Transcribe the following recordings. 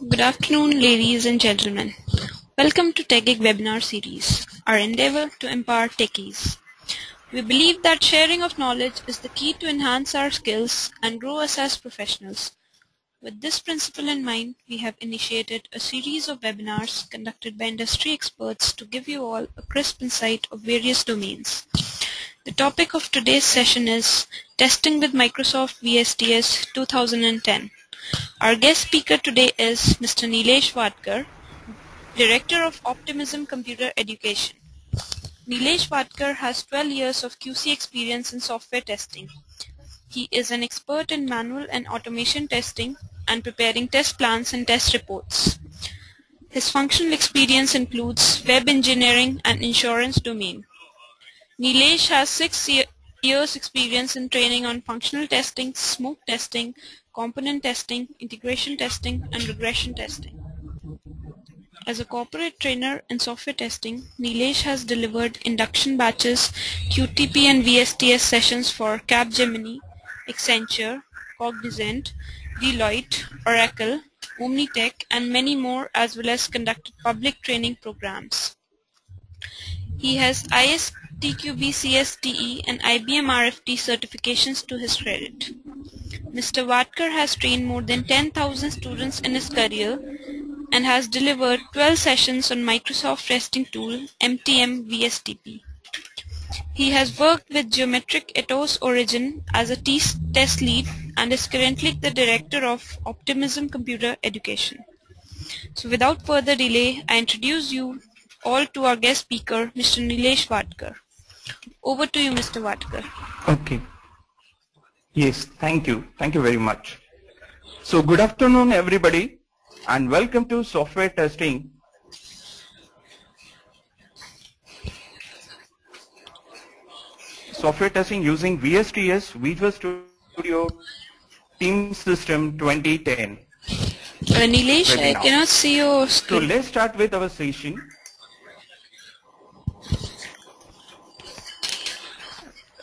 Good afternoon, ladies and gentlemen. Welcome to TechGig webinar series, our endeavor to empower techies. We believe that sharing of knowledge is the key to enhance our skills and grow us as professionals. With this principle in mind, we have initiated a series of webinars conducted by industry experts to give you all a crisp insight of various domains. The topic of today's session is Testing with Microsoft VSTS 2010. Our guest speaker today is Mr. Nilesh Vadkar, Director of Optimism Computer Education. Nilesh Vadkar has 12 years of QC experience in software testing. He is an expert in manual and automation testing and preparing test plans and test reports. His functional experience includes web engineering and insurance domain. Nilesh has 6 years experience in training on functional testing, smoke testing, component testing, integration testing, and regression testing. As a corporate trainer in software testing, Nilesh has delivered induction batches, QTP and VSTS sessions for Capgemini, Accenture, Cognizant, Deloitte, Oracle, Omnitech, and many more, as well as conducted public training programs. He has ISTQB CSTE and IBM RFT certifications to his credit. Mr. Vadkar has trained more than 10,000 students in his career and has delivered 12 sessions on Microsoft testing tool MTM VSTP. He has worked with Geometric Ethos Origin as a test lead and is currently the Director of Optimism Computer Education. So without further delay, I introduce you all to our guest speaker, Mr. Nilesh Vadkar. Over to you, Mr. Vadkar. Okay. Yes, thank you. Thank you very much. So good afternoon, everybody, and welcome to software testing. Software testing using VSTS, Visual Studio Team System 2010. Nilesh, I cannot see your screen. So let's start with our session.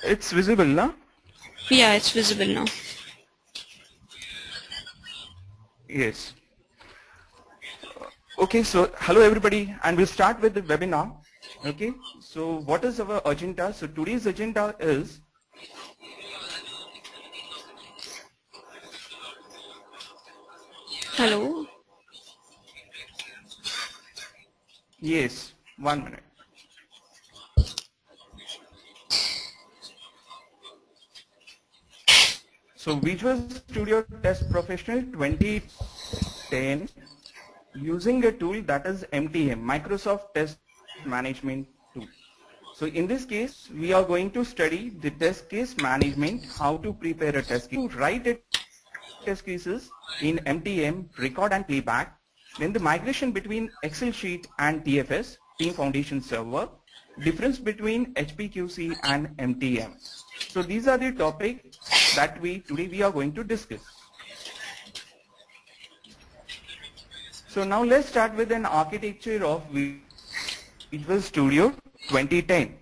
It's visible now? Yeah, it's visible now. Yes. Okay, so hello everybody, and we'll start with the webinar. Okay, so what is our agenda? So today's agenda is Hello. Yes, 1 minute. So Visual Studio Test Professional 2010 using a tool that is MTM, Microsoft Test Management Tool. So in this case, we are going to study the test case management, how to prepare a test case, to write a test cases in MTM, record and playback, then the migration between Excel sheet and TFS, Team Foundation Server, difference between HPQC and MTM. So these are the topics that today we are going to discuss. So now let's start with an architecture of Visual Studio 2010.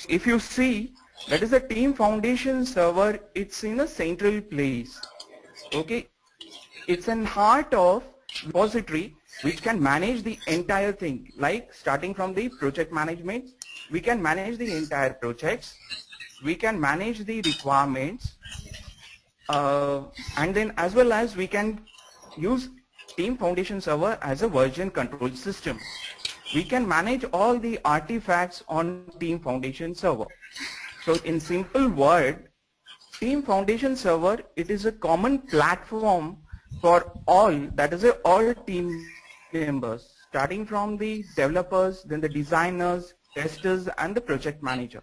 If you see, that is a Team Foundation Server, it's in a central place. Okay, it's in heart of repository which can manage the entire thing, like starting from the project management, we can manage the entire projects, we can manage the requirements, and then as well as we can use Team Foundation Server as a version control system. We can manage all the artifacts on Team Foundation Server. So in simple word, Team Foundation Server, it is a common platform for all, that is all team members, starting from the developers, then the designers, testers, and the project manager.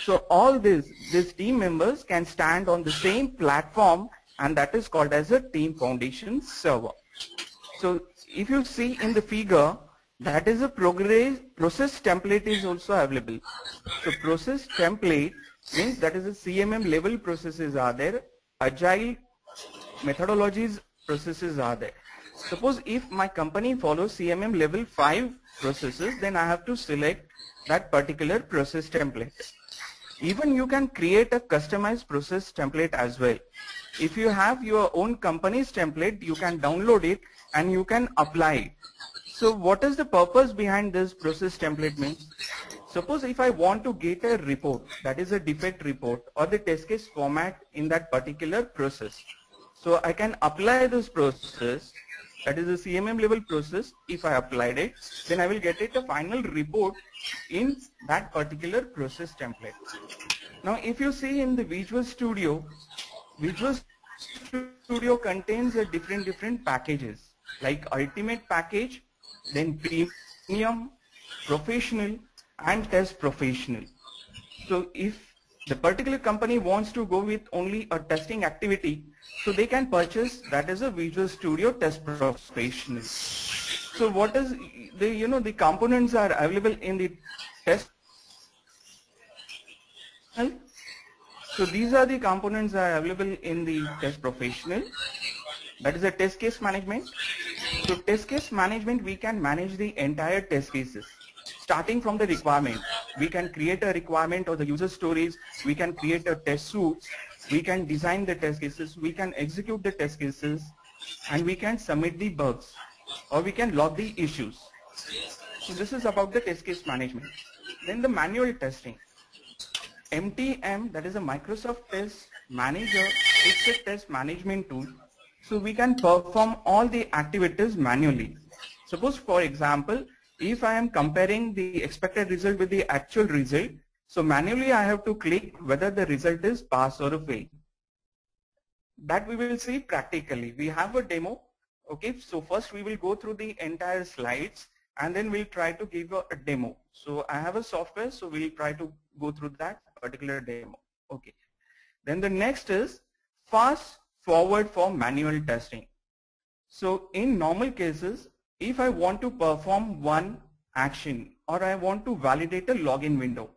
So all these team members can stand on the same platform, and that is called as a Team Foundation Server. So if you see in the figure, that is a process template is also available. So process template means that is a CMM level processes are there, agile methodologies processes are there. Suppose if my company follows CMM level 5 processes, then I have to select that particular process template. Even you can create a customized process template as well. If you have your own company's template, you can download it and you can apply it. So what is the purpose behind this process template means? Suppose if I want to get a report, that is a defect report or the test case format in that particular process. So I can apply this process, that is a CMM level process. If I applied it, then I will get it a final report in that particular process template. Now if you see in the Visual Studio contains a different packages like Ultimate package, then Premium, Professional and Test Professional. So if the particular company wants to go with only a testing activity, so they can purchase that as a Visual Studio Test Professional. So what is the components are available in the test. So these are the components that are available in the Test Professional. That is a test case management. So test case management, we can manage the entire test cases. Starting from the requirement, we can create a requirement or the user stories, we can create a test suits, we can design the test cases, we can execute the test cases, and we can submit the bugs, or we can log the issues. So this is about the test case management. Then the manual testing. MTM, that is a Microsoft Test Manager, it's a test management tool. So we can perform all the activities manually. Suppose for example, if I am comparing the expected result with the actual result, so manually I have to click whether the result is pass or a fail. That we will see practically. We have a demo. Okay, so first we will go through the entire slides and then we'll try to give a demo. So I have a software, so we'll try to go through that particular demo. Okay. Then the next is fast forward for manual testing. So in normal cases, if I want to perform one action or I want to validate a login window,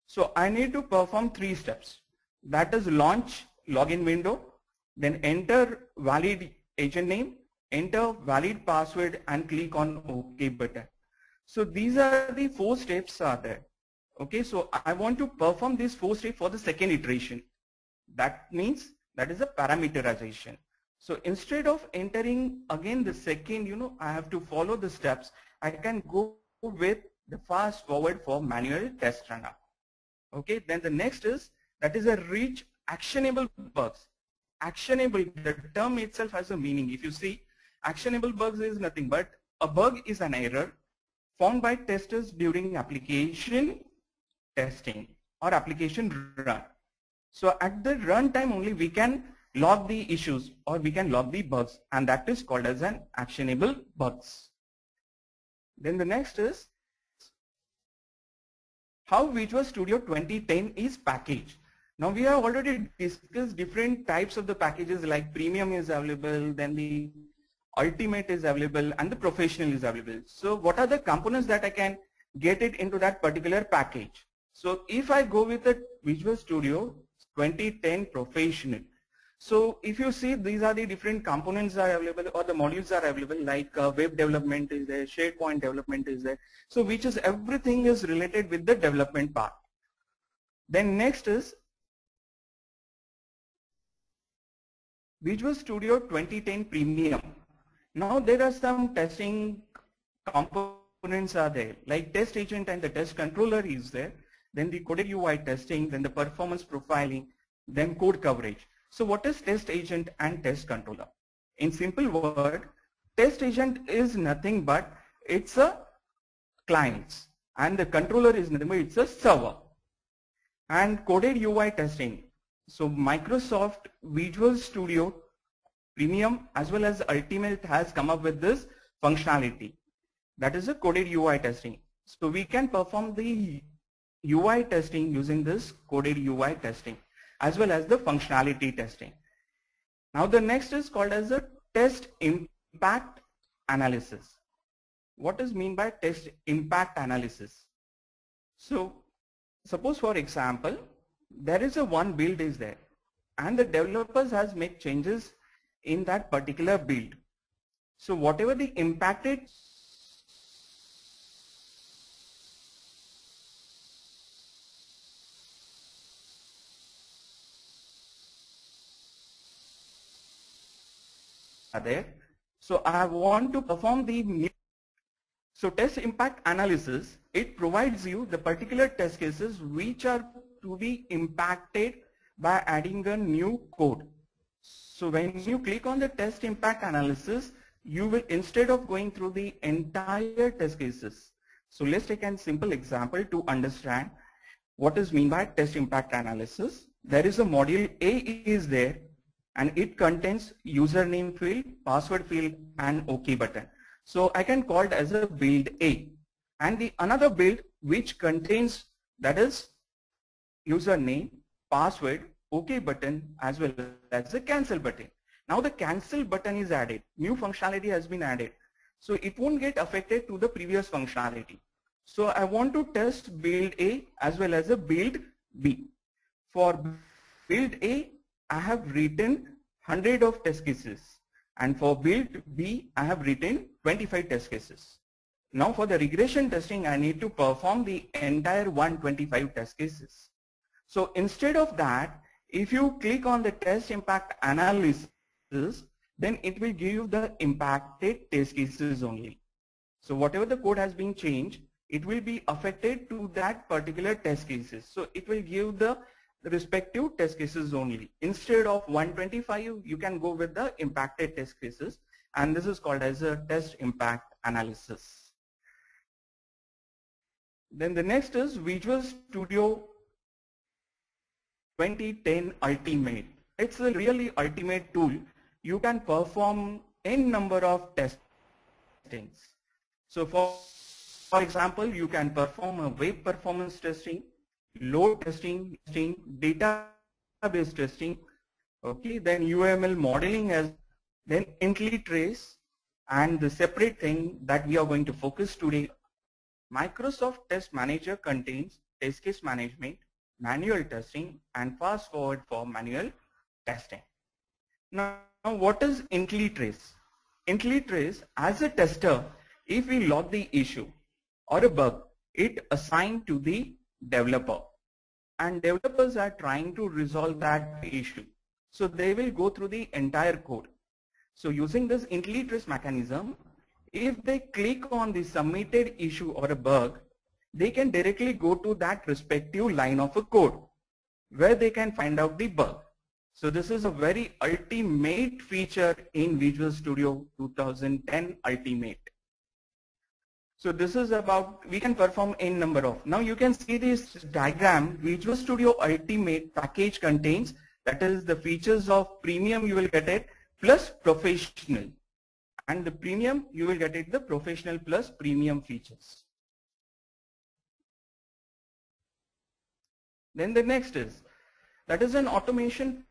so I need to perform 3 steps. That is launch login window, then enter valid agent name, enter valid password and click on OK button. So these are the 4 steps are there. Okay, so I want to perform these 4 steps for the second iteration. That means that is a parameterization. So instead of entering again the second, I have to follow the steps, I can go with the fast forward for manual test runner. Okay, then the next is that is a reach actionable bugs. Actionable, the term itself has a meaning. If you see, actionable bugs is nothing but a bug is an error found by testers during application testing or application run. So at the runtime only we can log the issues or we can log the bugs, and that is called as an actionable bugs. Then the next is how Visual Studio 2010 is packaged. Now we have already discussed different types of the packages, like Premium is available, then the Ultimate is available and the Professional is available. So what are the components that I can get it into that particular package? So if I go with the Visual Studio 2010 Professional, so if you see, these are the different components are available or the modules are available, like web development is there, SharePoint development is there. So which is everything is related with the development part. Then next is Visual Studio 2010 Premium. Now there are some testing components are there, like test agent and the test controller is there, then the coded UI testing, then the performance profiling, then code coverage. So what is test agent and test controller? In simple word, test agent is nothing but it's a client and the controller is nothing but it's a server. And coded UI testing. So Microsoft Visual Studio Premium as well as Ultimate has come up with this functionality. That is a coded UI testing. So we can perform the UI testing using this coded UI testing as well as the functionality testing. Now the next is called as a test impact analysis. What is mean by test impact analysis? So suppose for example, there is a one build is there and the developers has made changes in that particular build. So whatever the impacted are there. So I want to perform the new. So test impact analysis, it provides you the particular test cases which are to be impacted by adding a new code. So when you click on the test impact analysis, you will, instead of going through the entire test cases. So let's take a simple example to understand what is mean by test impact analysis. There is a module A is there and it contains username field, password field and OK button. So I can call it as a build A, and the another build which contains, that is username, password, OK button as well as the cancel button. Now the cancel button is added, new functionality has been added, so it won't get affected to the previous functionality. So I want to test build A as well as a build B. For build A, I have written 100 of test cases, and for build B, I have written 25 test cases. Now for the regression testing, I need to perform the entire 125 test cases. So instead of that, if you click on the test impact analysis, then it will give you the impacted test cases only. So whatever the code has been changed, it will be affected to that particular test cases. So it will give the respective test cases only. Instead of 125, you can go with the impacted test cases, and this is called as a test impact analysis. Then the next is Visual Studio 2010 Ultimate. It's a really ultimate tool. You can perform n number of testings. So for example, you can perform a web performance testing, load testing, database testing, okay, then UML modeling, as then IntelliTrace, and the separate thing that we are going to focus today. Microsoft Test Manager contains test case management, manual testing, and fast forward for manual testing. Now what is IntelliTrace? IntelliTrace, as a tester, if we log the issue or a bug, it assigned to the developer, and developers are trying to resolve that issue. So they will go through the entire code. So using this IntelliTrace mechanism, if they click on the submitted issue or a bug, they can directly go to that respective line of a code where they can find out the bug. So this is a very ultimate feature in Visual Studio 2010 Ultimate. So this is about, we can perform n number of. Now you can see this diagram. Visual Studio Ultimate package contains, that is the features of premium you will get it plus professional, and the premium you will get it the professional plus premium features. Then the next is, that is an automation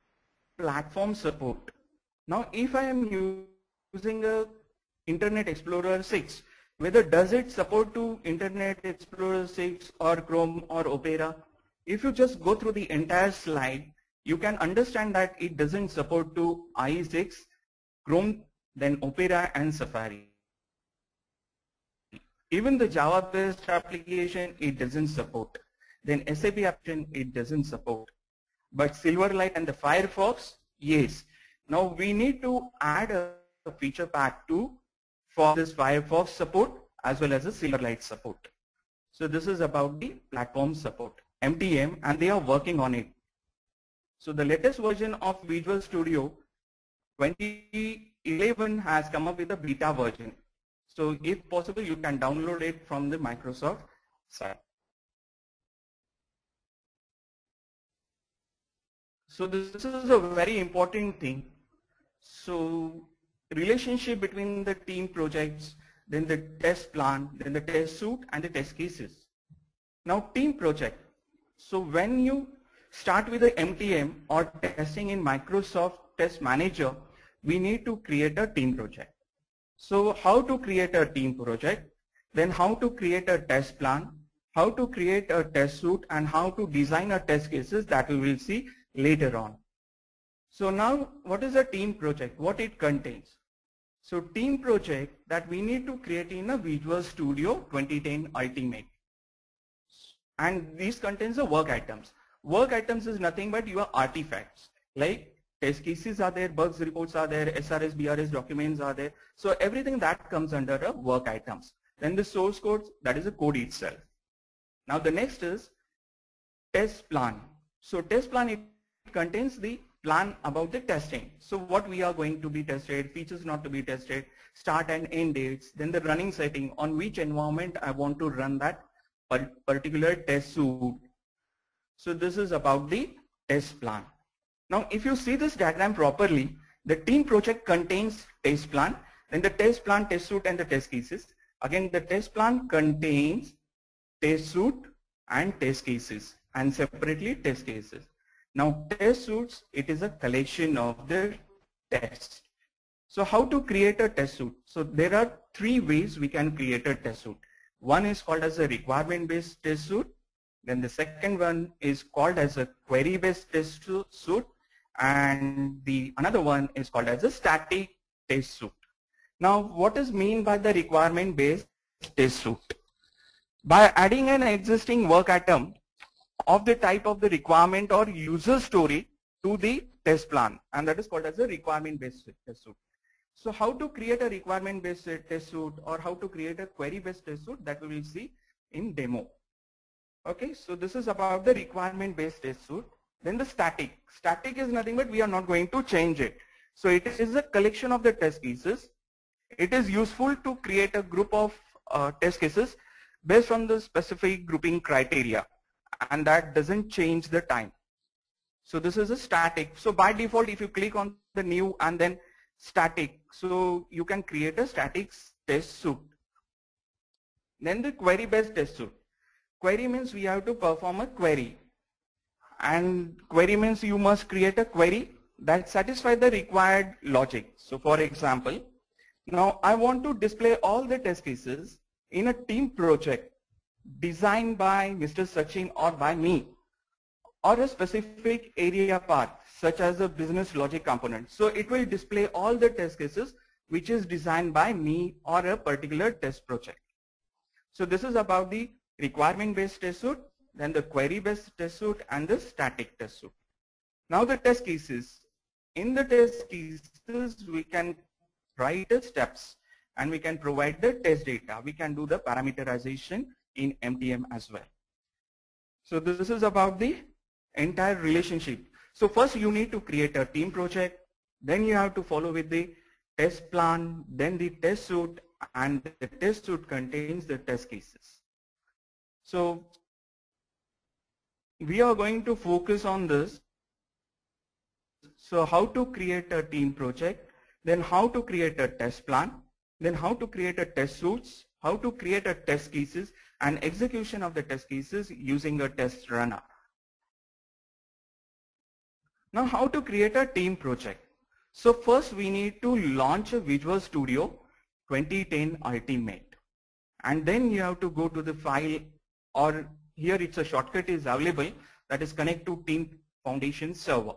platform support. Now if I am using a Internet Explorer 6, whether does it support to Internet Explorer 6 or Chrome or Opera? If you just go through the entire slide, you can understand that it doesn't support to IE6, Chrome, then Opera and Safari. Even the Java-based application, it doesn't support. Then SAP application, it doesn't support. But Silverlight and the Firefox, yes. Now we need to add a feature pack for this Firefox support as well as the Silverlight support. So this is about the platform support, MTM, and they are working on it. So the latest version of Visual Studio 2011 has come up with a beta version. So if possible, you can download it from the Microsoft site. So this is a very important thing. So relationship between the team projects, then the test plan, then the test suite and the test cases. Now team project. So when you start with the MTM or testing in Microsoft Test Manager, we need to create a team project. So how to create a team project, then how to create a test plan, how to create a test suite, and how to design a test cases, that we will see later on. So now what is a team project, what it contains? So team project that we need to create in a Visual Studio 2010 Ultimate, and these contains the work items. Work items is nothing but your artifacts, like test cases are there, bugs reports are there, SRS, BRS documents are there. So everything that comes under a work items. Then the source code, that is a code itself. Now the next is test plan. So test plan, it contains the plan about the testing. So what we are going to be tested, features not to be tested, start and end dates, then the running setting, on which environment I want to run that particular test suite. So this is about the test plan. Now if you see this diagram properly, the team project contains test plan, then the test plan, test suite and the test cases. Again, the test plan contains test suite and test cases, and separately test cases. Now test suites, it is a collection of the tests. So how to create a test suite? So there are three ways we can create a test suite. One is called as a requirement based test suite. Then the second one is called as a query based test suite, and the another one is called as a static test suite. Now what is mean by the requirement based test suite? By adding an existing work item of the type of the requirement or user story to the test plan, and that is called as a requirement based test suite. So how to create a requirement based test suite or how to create a query based test suite, that we will see in demo. Okay, so this is about the requirement based test suite. Then the static. Static is nothing but we are not going to change it. So it is a collection of the test cases. It is useful to create a group of test cases based on the specific grouping criteria, and that doesn't change the time. So this is a static. So by default, if you click on the new and then static, so you can create a static test suite. Then the query based test suite. Query means we have to perform a query, and query means you must create a query that satisfies the required logic. So for example, now I want to display all the test cases in a team project designed by Mr. Sachin or by me, or a specific area part such as a business logic component. So it will display all the test cases which is designed by me or a particular test project. So this is about the requirement based test suite, then the query based test suite and the static test suite. Now the test cases. In the test cases we can write the steps and we can provide the test data. We can do the parameterization in MTM as well. So this is about the entire relationship. So first you need to create a team project, then you have to follow with the test plan, then the test suite, and the test suite contains the test cases. So we are going to focus on this. So how to create a team project, then how to create a test plan, then how to create a test suites, how to create a test cases, and execution of the test cases using a test runner. Now how to create a team project. So first we need to launch a Visual Studio 2010 Ultimate, and then you have to go to the file, or here it's a shortcut is available, that is connect to Team Foundation server.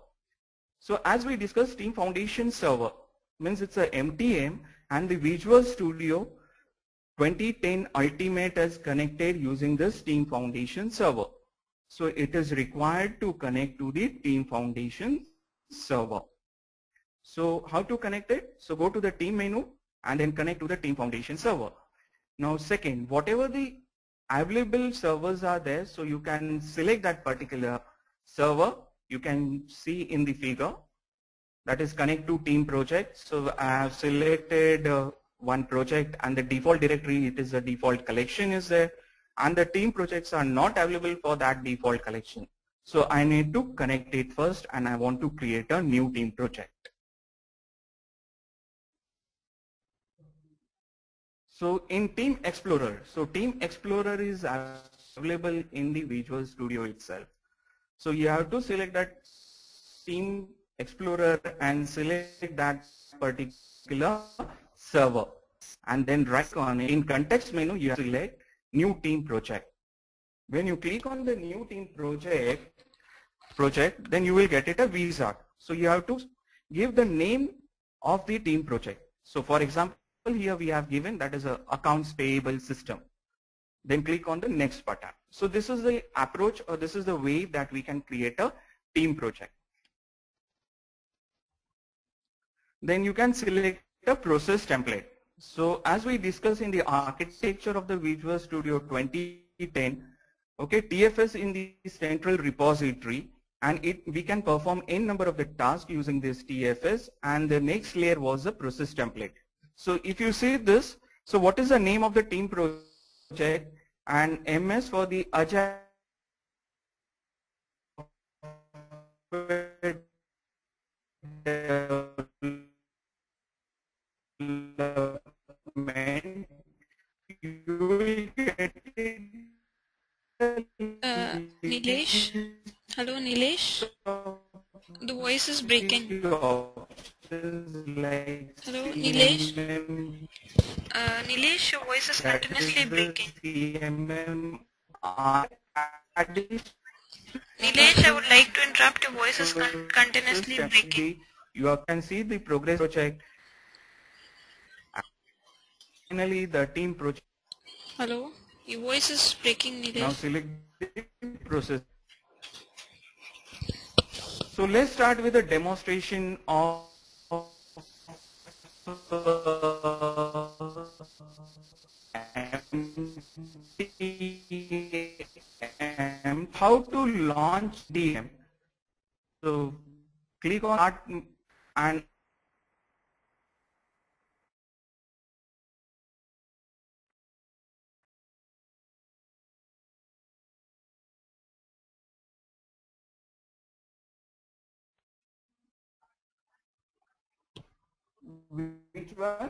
So as we discussed, Team Foundation server means it's a MTM, and the Visual Studio 2010 Ultimate is connected using this Team Foundation server. So it is required to connect to the Team Foundation server. So how to connect it? So go to the team menu and then connect to the Team Foundation server. Now second, whatever the available servers are there, so you can select that particular server. You can see in the figure that is connect to team project. So I have selected one project, and the default directory, it is a default collection is there, and the team projects are not available for that default collection. So I need to connect it first, and I want to create a new team project. So in Team Explorer, so Team Explorer is available in the Visual Studio itself. So you have to select that Team Explorer and select that particular server, and then right on in context menu you have to select new team project. When you click on the new team project, then you will get it a wizard. So you have to give the name of the team project. So for example, here we have given that is a accounts payable system. Then click on the next button. So this is the approach, or this is the way that we can create a team project. then you can select a process template. So as we discussed in the architecture of the Visual Studio 2010, okay, TFS in the central repository, and we can perform n number of the tasks using this TFS, and the next layer was the process template. So if you see this, so what is the name of the team project, and MS for the Agile development, you will get Nilesh? Hello, Nilesh? The voice is breaking. options like Hello, Nilesh? CMM, Nilesh, your voice is that continuously is the breaking. CMM additional Nilesh, I would like to interrupt. Your voice is process continuously breaking. you can see the progress project. Finally, the team project. Hello? Your voice is breaking, Now Nilesh. select the process. So let's start with a demonstration of MDM, how to launch DM. So click on Start and which one?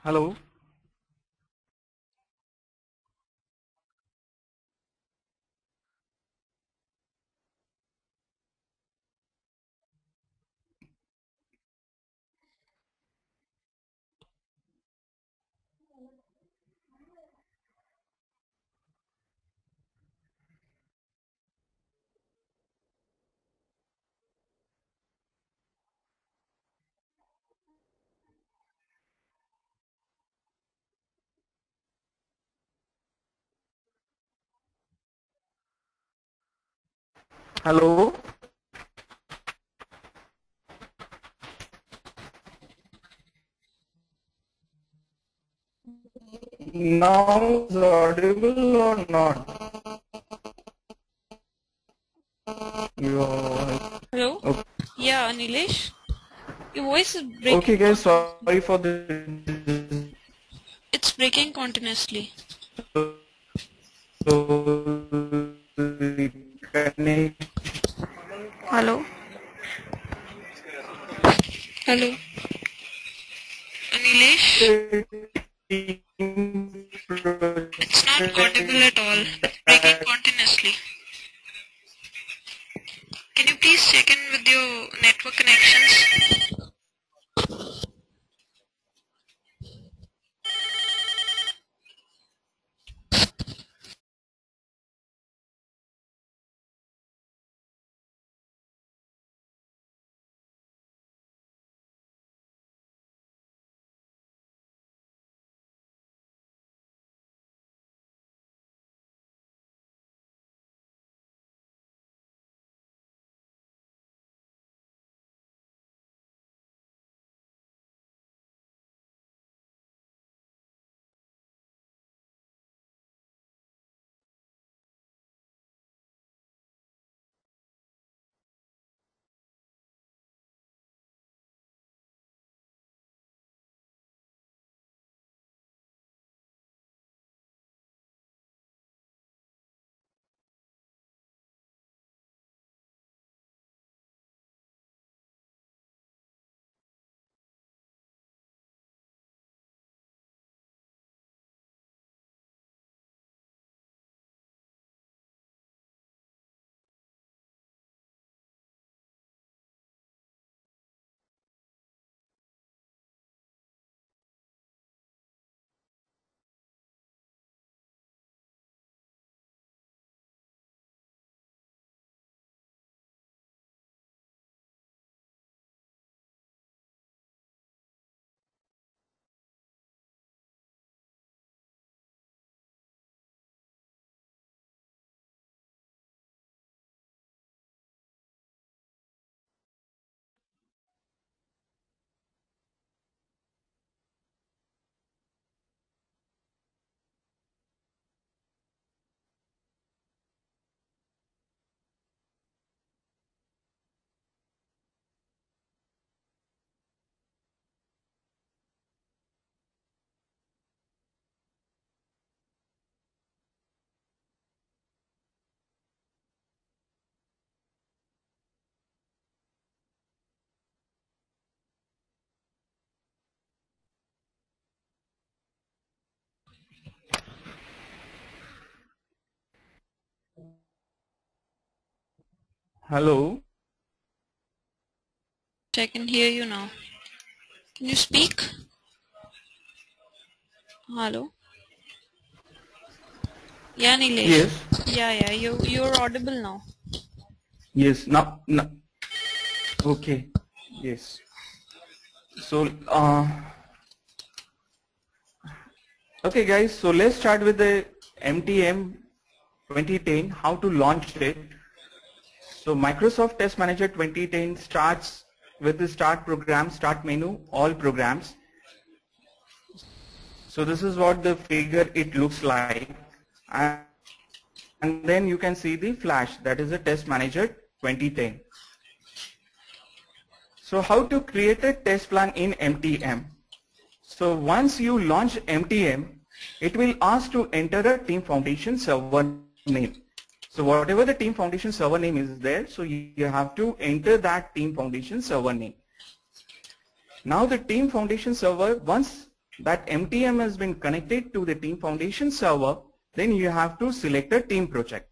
Hello. Hello. Now is audible or not? Hello? Okay. Yeah, Nilesh? Your voice is Okay breaking guys, continuously. sorry for the It's breaking continuously. connection. Hello? Hello? Nilesh? It's not audible at all. It's breaking continuously. Can you please check in with your network connections? Hello. I can hear you now. Can you speak? Hello? Yeah, Nilesh. Yes. Yeah, you're audible now. Yes. Now. Okay. Yes. So, okay guys, so let's start with the MTM 2010, how to launch it. So Microsoft Test Manager 2010 starts with the start program, start menu, all programs. So this is what the figure it looks like. And then you can see the flash, that is the Test Manager 2010. So how to create a test plan in MTM? So once you launch MTM, it will ask to enter a Team Foundation server name. So whatever the Team Foundation server name is there, so you have to enter that Team Foundation server name. Now the Team Foundation server, once that MTM has been connected to the Team Foundation server, then you have to select a team project.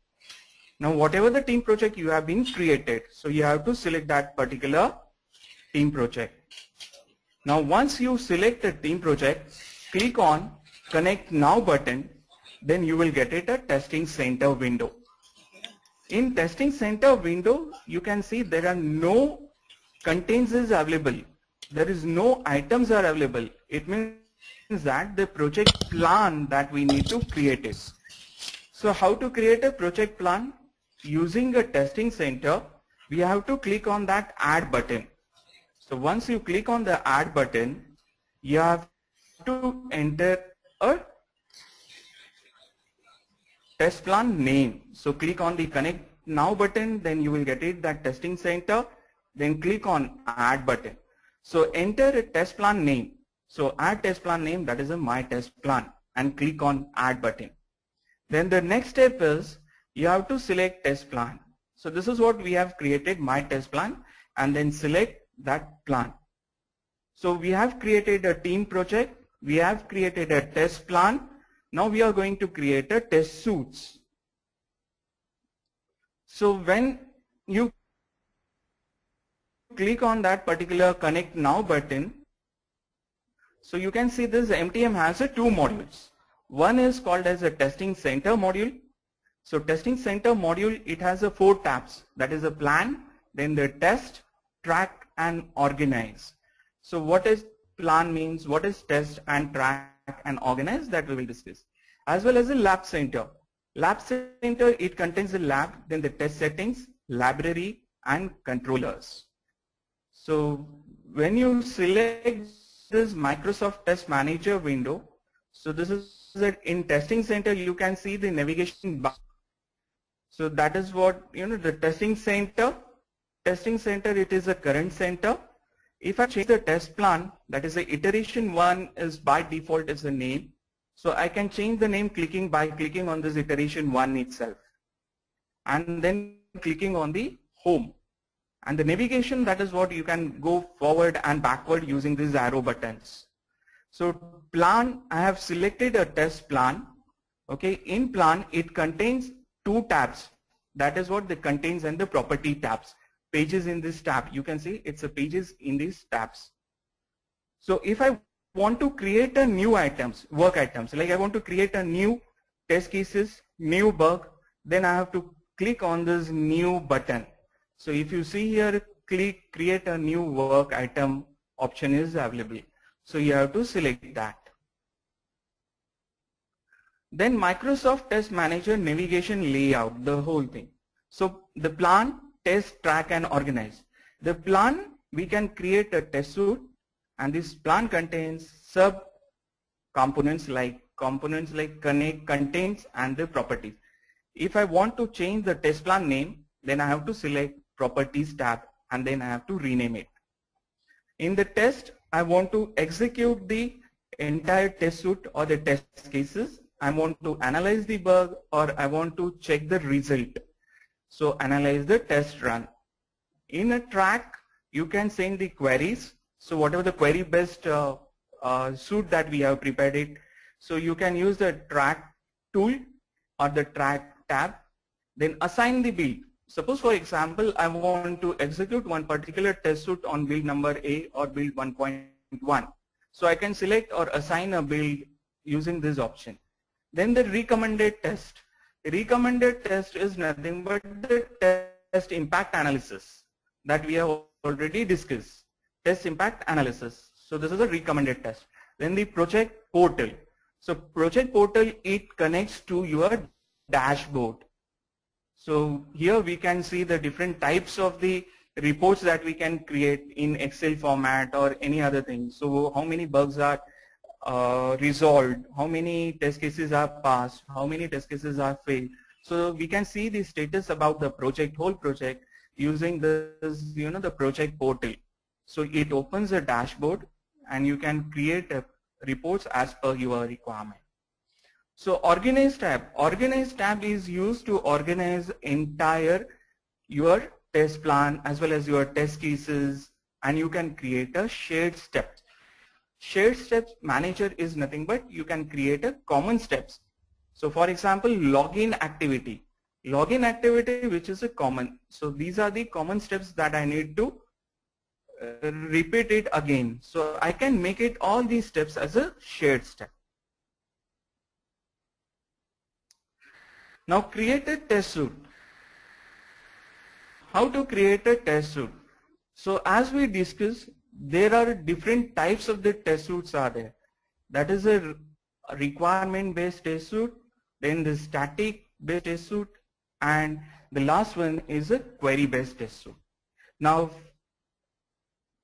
Now whatever the team project you have been created, so you have to select that particular team project. Now once you select the team project, click on Connect Now button, then you will get it a Testing Center window. In Testing Center window, you can see there are no contents is available. There is no items are available. It means that the project plan that we need to create is. So how to create a project plan? using a testing center, we have to click on that add button. So once you click on the add button, you have to enter a test plan name. So click on the connect now button, then you will get it, that testing center, then click on add button. So enter a test plan name. So add test plan name, that is a my test plan, and click on add button. Then the next step is you have to select test plan. So this is what we have created, my test plan, and then select that plan. So we have created a team project, we have created a test plan. Now we are going to create a test suits. So when you click on that particular connect now button, so you can see this MTM has a two modules. One is called as a testing center module. So testing center module, it has a 4 tabs. That is a plan, then the test, track and organize. So what is plan means, what is test and track and organize, that we will discuss. As well as a lab center. Lab center, it contains the lab, then the test settings, library and controllers. So when you select this Microsoft Test Manager window, so this is that in testing center you can see the navigation bar. So that is what, the testing center, it is a current center. If I change the test plan, that is the iteration 1 is by default is the name. So I can change the name by clicking on this iteration 1 itself, and then clicking on the home. And the navigation, that is what you can go forward and backward using these arrow buttons. So plan, I have selected a test plan. Okay, in plan it contains 2 tabs. That is what it contains, and the property tabs. Pages in this tab, you can see it's a pages in these tabs. So if I want to create a new items, work items, like I want to create a new test cases, new bug, then I have to click on this new button. So if you see here, click create a new work item option is available. So you have to select that. Then Microsoft Test Manager navigation layout, the whole thing. So the plan, test, track and organize. The plan, we can create a test suite, and this plan contains sub components like connect, contains and the properties. If I want to change the test plan name, then I have to select properties tab and then I have to rename it. In the test, I want to execute the entire test suite or the test cases. I want to analyze the bug or I want to check the result. So analyze the test run. In a track, you can send the queries. So whatever the query based suite that we have prepared it. So you can use the track tool or the track tab. Then assign the build. Suppose for example, I want to execute one particular test suite on build number A or build 1.1. So I can select or assign a build using this option. Then the recommended test. Recommended test is nothing but the test impact analysis that we have already discussed. Test impact analysis. So this is a recommended test. Then the project portal. So project portal, it connects to your dashboard. So here we can see the different types of the reports that we can create in Excel format or any other thing. So how many bugs are resolved, how many test cases are passed, how many test cases are failed. So we can see the status about the project, whole project, using this, the project portal. So it opens a dashboard and you can create reports as per your requirement. So organize tab is used to organize entire your test plan as well as your test cases, and you can create a shared steps. Shared steps manager is nothing but you can create a common steps. So for example, login activity which is a common. So these are the common steps that I need to repeat it again. So I can make it all these steps as a shared step. Now create a test suite. How to create a test suite? So as we discussed, there are different types of the test suites are there. That is a requirement based test suite, then the static based test suite, and the last one is a query-based test suite. Now,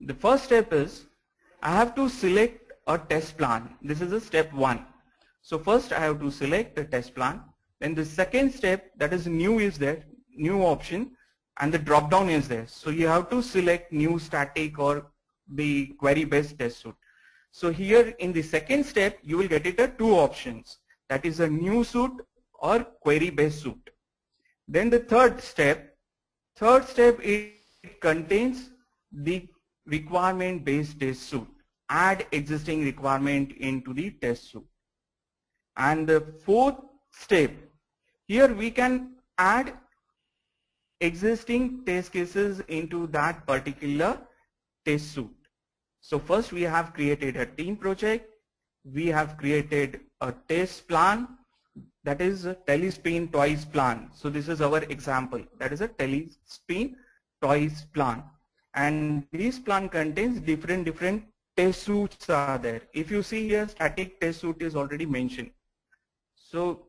the first step is I have to select a test plan. This is a step 1. So first I have to select the test plan. Then the second step, that is new, is there, new option, and the drop down is there. So you have to select new static or the query-based test suite. So here in the second step, you will get it at 2 options. That is a new suite or query-based suite. Then the third step it contains the requirement-based test suite. Add existing requirement into the test suite. And the fourth step, here we can add existing test cases into that particular test suite. So first we have created a team project, we have created a test plan, that is a telespin twice plan. So this is our example, that is a telespin twice plan. And this plan contains different test suites are there. If you see here, static test suite is already mentioned. So,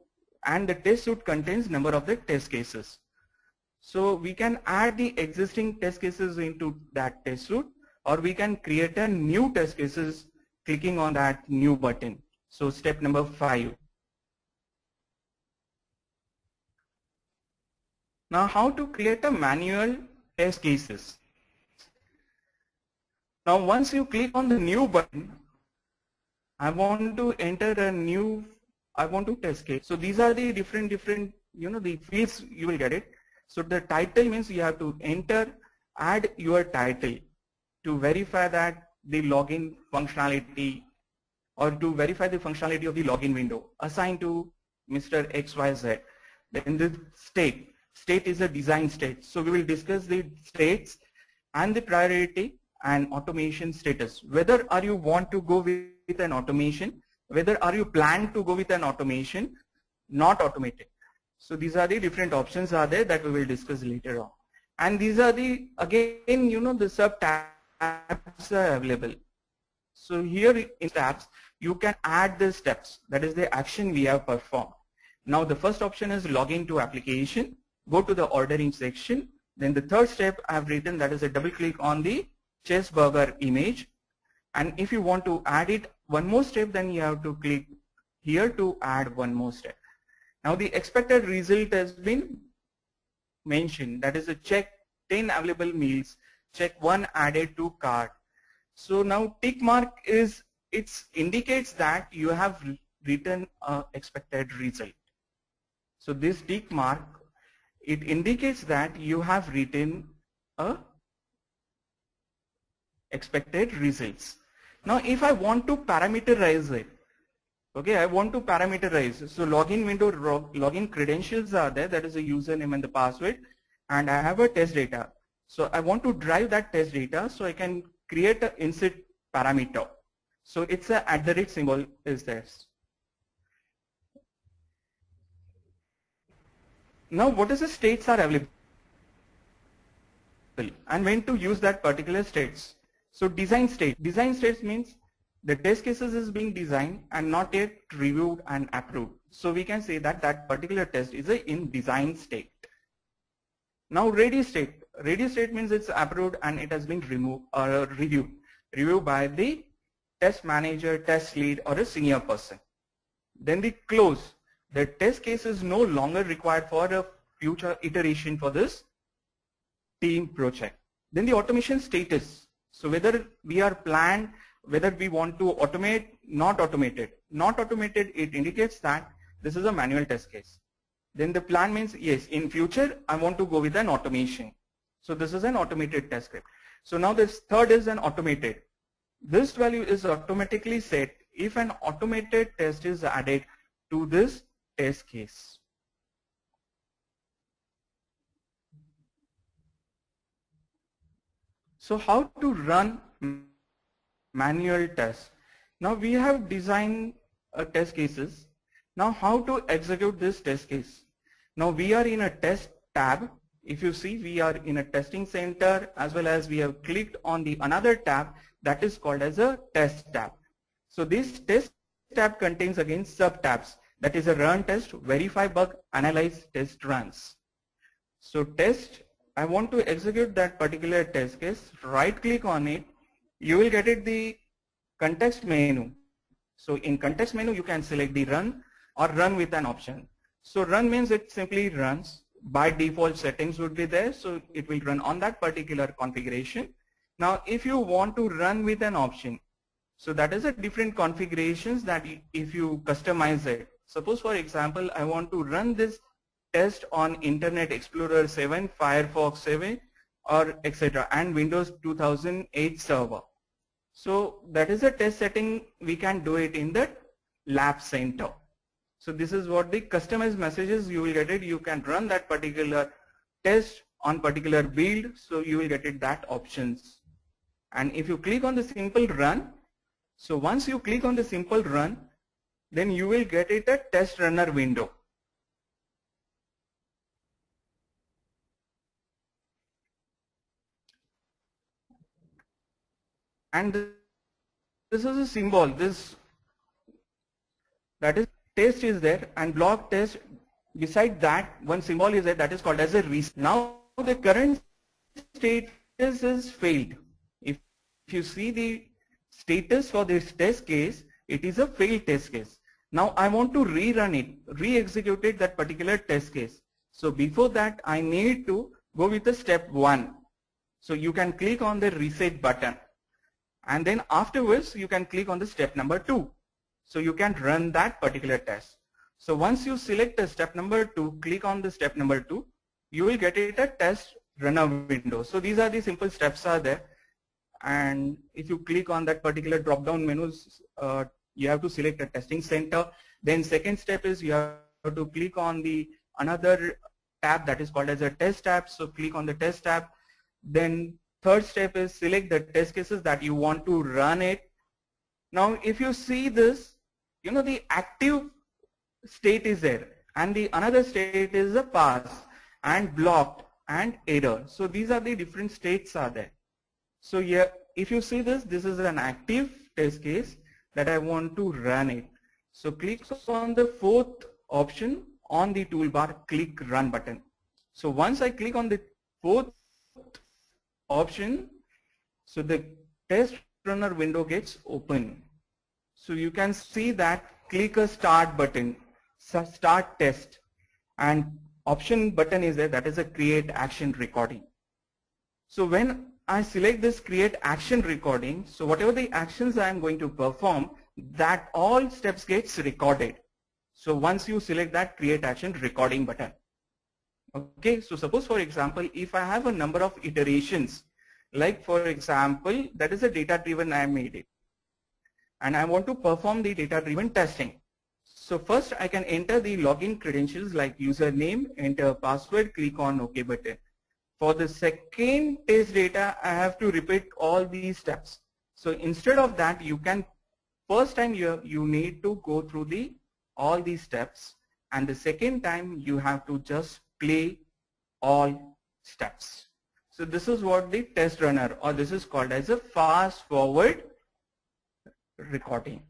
and the test suite contains number of the test cases. So we can add the existing test cases into that test suite, or we can create a new test cases clicking on that new button. So step number 5. Now how to create a manual test cases. Now once you click on the new button, I want to enter a new, I want to test case. So these are the different the fields you will get it. So the title means you have to enter, add your title to verify that the login functionality, or to verify the functionality of the login window assigned to Mr. XYZ. Then the state is a design state. So we will discuss the states and the priority and automation status. Whether are you want to go with an automation, whether are you plan to go with an automation, not automated. So these are the different options are there that we will discuss later on. And these are the, again, the sub tabs are available. So here in tabs, you can add the steps, that is the action we have performed. Now the first option is login to application, go to the ordering section. Then the third step I have written, that is a double click on the cheeseburger image. And if you want to add it one more step, then you have to click here to add one more step. Now the expected result has been mentioned, that is a check 10 available meals, check 1 added to cart. So now tick mark is, it indicates that you have written a expected result. So this tick mark, it indicates that you have written a expected results. Now if I want to parameterize it, okay, I want to parameterize. So login window, login credentials are there, that is the username and the password, and I have a test data. So I want to drive that test data, so I can create an insert parameter. So it's a @ symbol is there. Now what is the states are available and when to use that particular states. So design states means the test cases is being designed and not yet reviewed and approved. So we can say that that particular test is in design state. Now ready state means it's approved and it has been reviewed by the test manager, test lead, or a senior person. Then the close, the test case is no longer required for a future iteration for this team project. Then the automation status. So whether we are planned, whether we want to automate, not automated. Not automated, it indicates that this is a manual test case. Then the plan means, yes, in future I want to go with an automation. So this is an automated test script. So now this third is an automated. This value is automatically set if an automated test is added to this test case. So how to run manual tests? Now we have designed test cases. Now how to execute this test case? Now we are in a test tab. If you see, we are in a testing center, as well as we have clicked on the another tab that is called as a test tab. So this test tab contains again sub tabs, that is a run test, verify bug, analyze, test runs. So test, I want to execute that particular test case, right click on it, you will get it the context menu. So in context menu you can select the run or run with an option. So run means it simply runs. By default settings would be there, so it will run on that particular configuration. Now if you want to run with an option, so that is a different configurations that if you customize it. Suppose for example I want to run this test on Internet Explorer 7, Firefox 7 or etc. and Windows 2008 server. So that is a test setting, we can do it in the lab center. So this is what the customized messages you will get it. You can run that particular test on particular build, so you will get it that options. And if you click on the simple run, so once you click on the simple run, then you will get it a test runner window. And this is a symbol, this that is test is there and block test, beside that one symbol is there that is called as a reset. Now the current status is failed. If you see the status for this test case, it is a failed test case. Now I want to rerun it, re-execute it, that particular test case. So before that I need to go with the step 1. So you can click on the reset button and then afterwards you can click on the step number 2. So you can run that particular test. So once you select the step number 2, click on the step number 2, you will get it a test runner window. So these are the simple steps are there. And if you click on that particular drop down menus, you have to select a testing center. Then second step is you have to click on the another tab that is called as a test tab. So click on the test tab. Then third step is select the test cases that you want to run it. Now if you see this, you know the active state is there and the another state is a pass and blocked and error. So these are the different states are there. So here if you see this, this is an active test case that I want to run it. So click on the fourth option on the toolbar, click run button. So once I click on the fourth option, so the test runner window gets open. So you can see that click a start button, start test, and option button is there, that is a create action recording. So when I select this create action recording, so whatever the actions I am going to perform, that all steps gets recorded. So once you select that create action recording button. Okay, so suppose for example, if I have a number of iterations, like for example, that is a data driven I made it, and I want to perform the data driven testing. So first I can enter the login credentials like username, enter password, click on OK button. For the second test data, I have to repeat all these steps. So instead of that, you can first time you need to go through the all these steps, and the second time you have to just play all steps. So this is what the test runner, or this is called as a fast forward recording.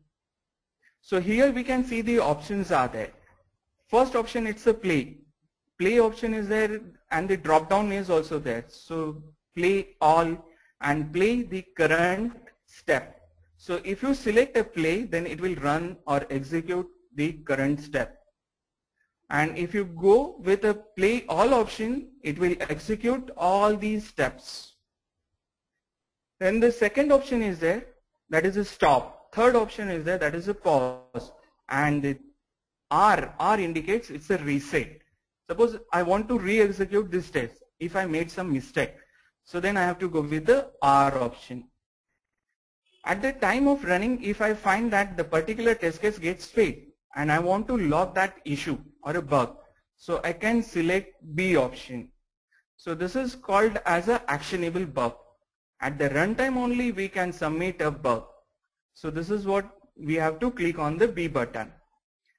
So here we can see the options are there. First option, it's a play. Play option is there and the drop down is also there. So play all and play the current step. So if you select a play, then it will run or execute the current step. And if you go with a play all option, it will execute all these steps. Then the second option is there, that is a stop. Third option is there, that is a pause. And the R indicates it's a reset. Suppose I want to re-execute this test if I made some mistake. So then I have to go with the R option. At the time of running, if I find that the particular test case gets failed and I want to log that issue or a bug, so I can select B option. So this is called as a actionable bug. At the runtime only we can submit a bug. So this is what we have to click on the B button.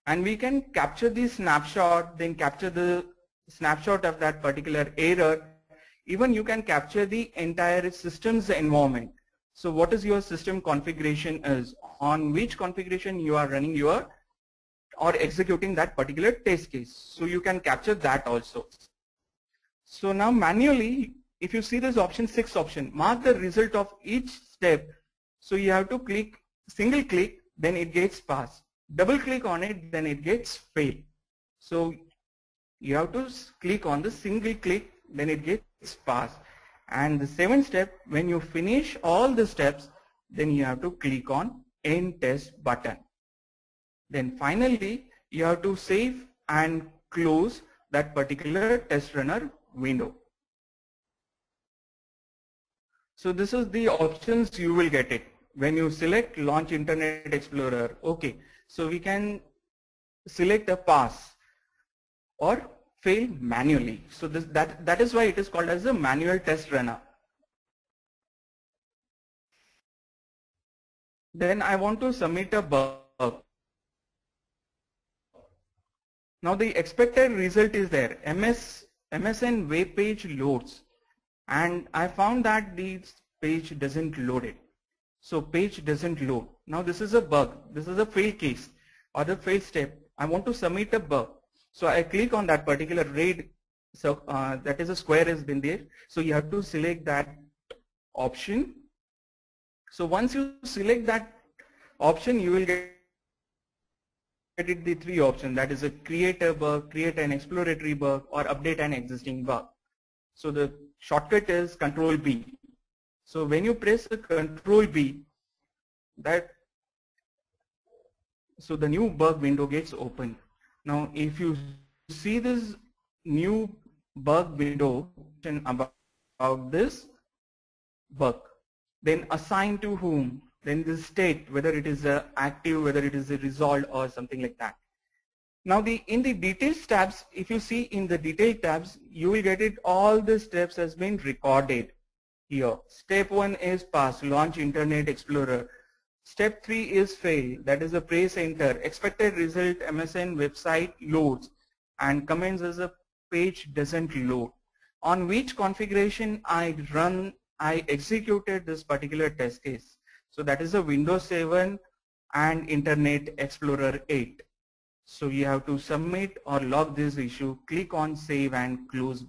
And we can capture the snapshot, then capture the snapshot of that particular error. Even you can capture the entire system's environment. So what is your system configuration is, on which configuration you are running your or executing that particular test case. So you can capture that also. So now manually, if you see this option, 6 option, mark the result of each step. So you have to click, single click, then it gets pass. Double click on it, then it gets fail. So you have to click on the single click, then it gets pass. And the 7th step, when you finish all the steps, then you have to click on end test button. Then finally, you have to save and close that particular test runner window. So this is the options you will get it when you select launch Internet Explorer. Okay, so we can select a pass or fail manually. So that is why it is called as a manual test runner. Then I want to submit a bug. Now the expected result is there. MSN web page loads, and I found that this page doesn't load it. So page doesn't load. Now this is a bug. This is a fail case or the fail step. I want to submit a bug. So I click on that particular red, so that is a square has been there. So you have to select that option. So once you select that option, you will get it the 3 options, that is a create a bug, create an exploratory bug, or update an existing bug. So the shortcut is Control B. So when you press the Control B, so the new bug window gets open. Now if you see this new bug window about this bug, then assign to whom, then the state, whether it is active, whether it is resolved or something like that. Now in the details tabs, if you see in the detail tabs, you will get it all the steps has been recorded here. Step 1 is pass, launch Internet Explorer. Step 3 is fail, that is a press enter. Expected result, MSN website loads, and comments as a page doesn't load. On which configuration I executed this particular test case. So that is a Windows 7 and Internet Explorer 8. So you have to submit or log this issue, click on save and close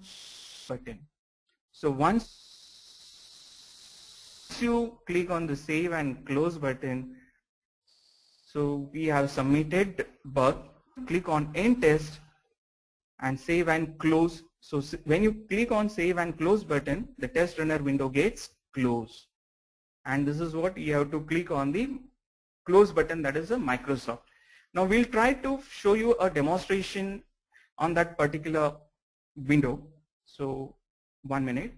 button. So once you click on the save and close button, so we have submitted bug, click on end test and save and close. So when you click on save and close button, the test runner window gets closed. And this is what you have to click on the close button, that is a Microsoft. Now we'll try to show you a demonstration on that particular window. So 1 minute.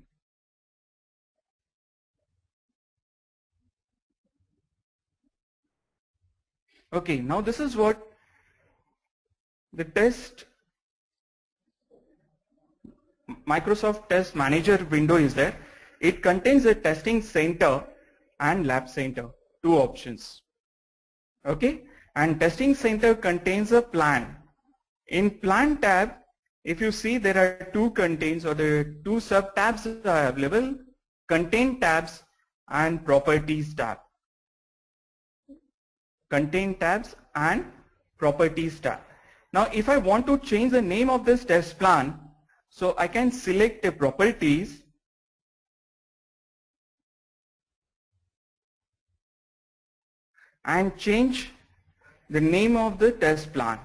Okay, now this is what the Microsoft Test Manager window is there. It contains a testing center and lab center, 2 options. Okay, and testing center contains a plan. In plan tab, if you see, there are 2 contains, or there are 2 sub tabs are available, contain tabs and properties tab. Contain tabs and properties tab. Now if I want to change the name of this test plan, so I can select the properties and change the name of the test plan.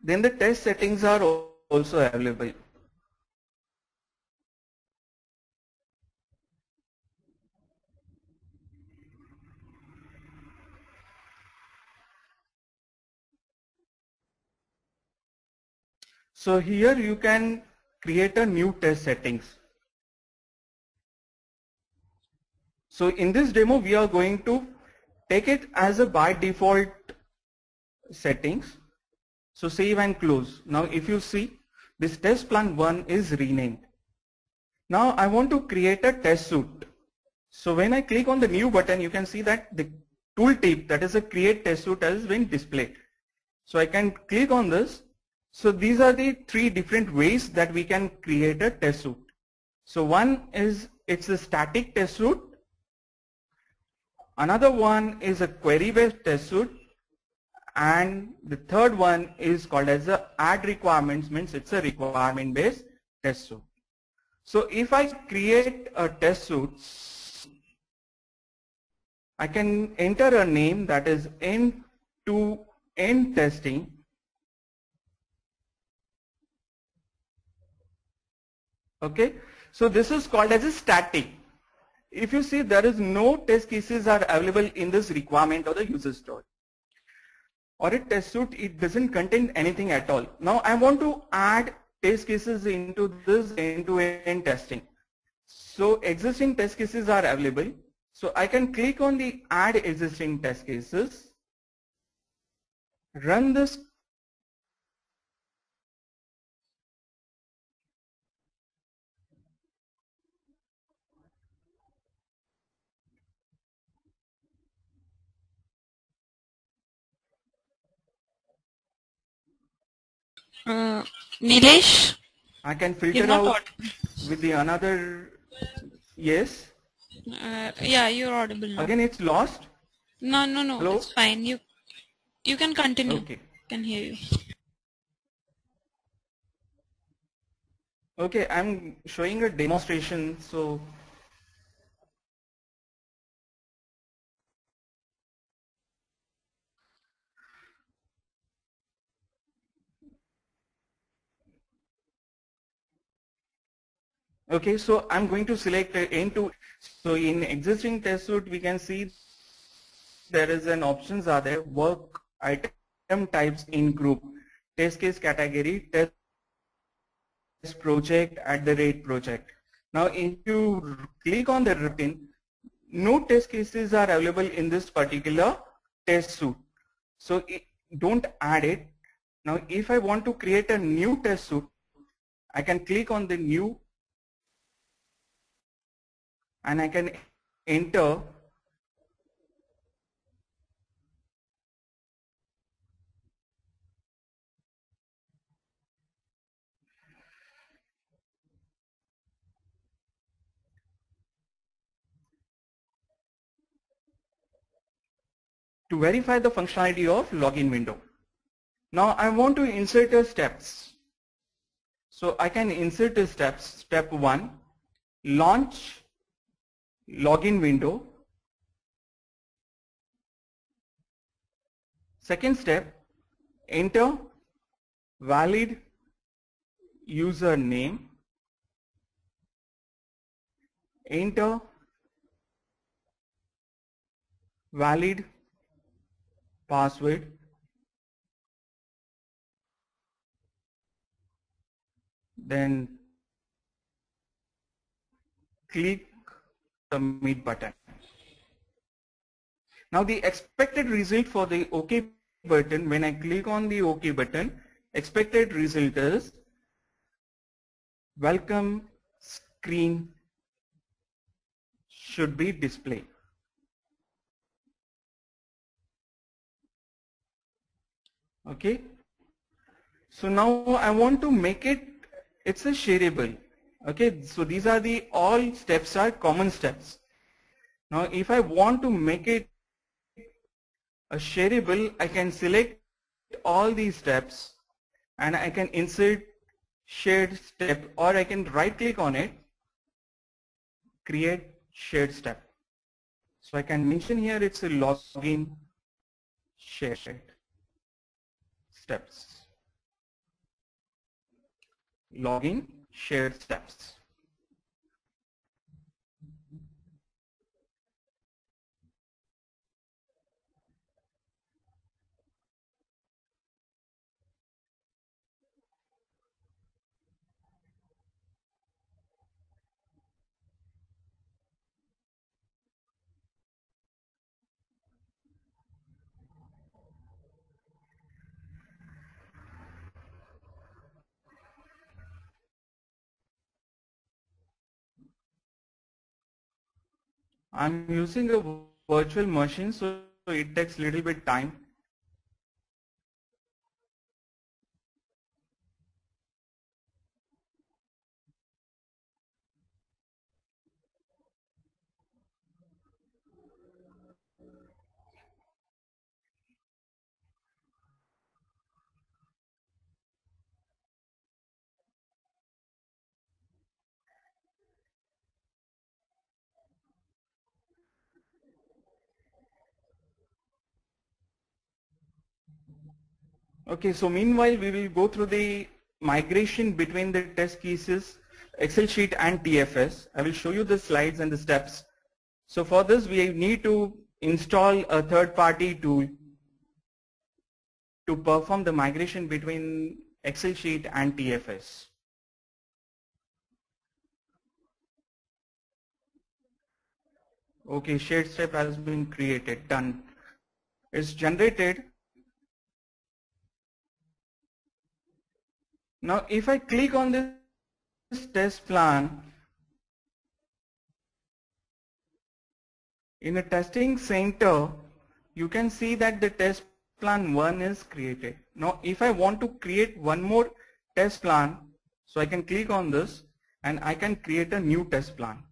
Then the test settings are also available. So here you can create a new test settings. So in this demo we are going to take it as a by default settings. So save and close. Now if you see, this test plan 1 is renamed. Now I want to create a test suite. So when I click on the new button, you can see that the tooltip, that is a create test suite, has been displayed. So I can click on this. So these are the 3 different ways that we can create a test suite. So one is, it's a static test suite. Another one is a query based test suite, And the third one is called as the add requirements, means it's a requirement based test suite. So if I create a test suite, I can enter a name that is end-to-end testing. Okay, so this is called as a static. If you see, there is no test cases are available in this requirement or the user story. Or a test suite, it doesn't contain anything at all. Now I want to add test cases into this end-to-end testing. So existing test cases are available. So I can click on the add existing test cases, run this. Uh, Nilesh, I can you're filter not out audible. with the another, yes. Yeah, you're audible now. Again it's lost. No, no, no, Hello? it's fine. You can continue. Okay. Can hear you. Okay, I'm showing a demonstration. So okay, so I'm going to select end to. So in existing test suite, we can see there is an options are there, work item types in group, test case category, test project at the rate project. Now if you click on the routine, no test cases are available in this particular test suite. So don't add it. Now if I want to create a new test suite, I can click on the new and I can enter to verify the functionality of login window. Now I want to insert a steps. So I can insert the steps. Step 1, launch login window. Second step, enter valid username, enter valid password, then click submit button. Now the expected result for the OK button, when I click on the OK button, expected result is welcome screen should be displayed. Okay. So now I want to make it, it's a shareable. Okay. So these are the all steps are common steps. Now if I want to make it a shareable, I can select all these steps and I can insert shared step, or I can right click on it, create shared step. So I can mention here it's a login shared steps. Login shared steps. I'm using a virtual machine, so it takes a little bit time. Okay, so meanwhile we will go through the migration between the test cases, Excel sheet and TFS. I will show you the slides and the steps. So for this we need to install a third-party tool to perform the migration between Excel sheet and TFS. Okay, shared step has been created, done. It's generated. Now if I click on this test plan, in a testing center, you can see that the test plan 1 is created. Now if I want to create one more test plan, so I can click on this and I can create a new test plan.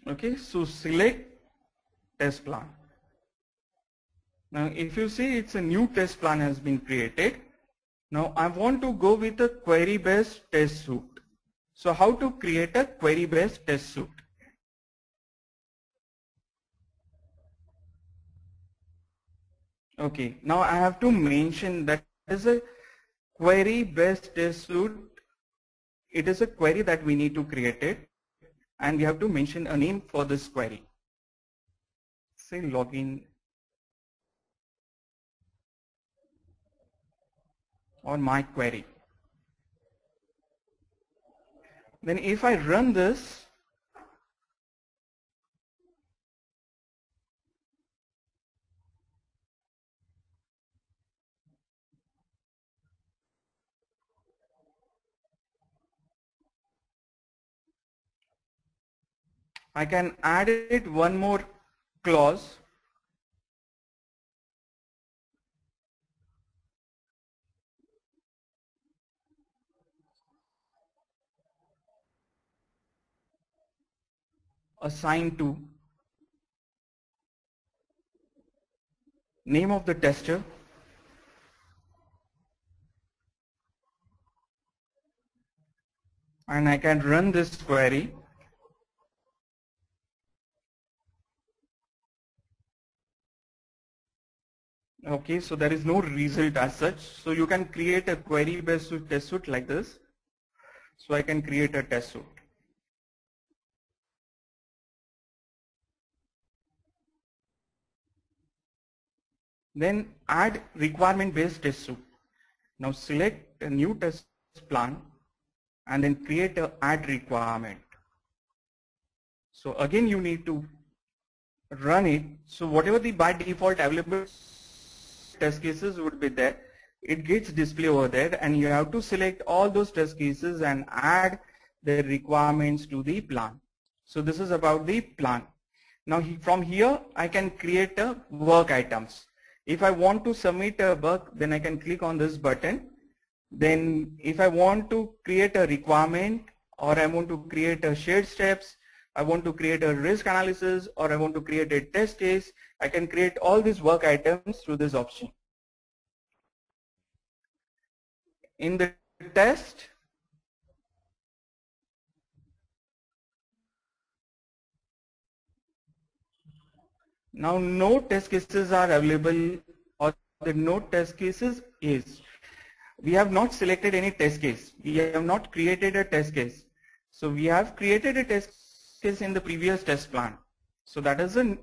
Okay, so select test plan. Now if you see, it's a new test plan has been created. Now I want to go with a query based test suite. So how to create a query based test suite? Okay, now I have to mention that is a query based test suite. It is a query that we need to create it, and we have to mention a name for this query. Say login or my query. Then if I run this, I can add it one more clause. Assigned to name of the tester, and I can run this query. Okay, so there is no result as such. So you can create a query based test suite like this. So I can create a test suite. Then add requirement based test suite. Now select a new test plan and then create a add requirement. So again you need to run it. So whatever the by default available test cases would be there, it gets displayed over there, and you have to select all those test cases and add the requirements to the plan. So this is about the plan. Now from here I can create a work items. If I want to submit a work, then I can click on this button. Then if I want to create a requirement, or I want to create a shared steps, I want to create a risk analysis, or I want to create a test case, I can create all these work items through this option. In the test, now no test cases are available, or the no test cases is. We have not selected any test case. We have not created a test case. So we have created a test case in the previous test plan. So that is a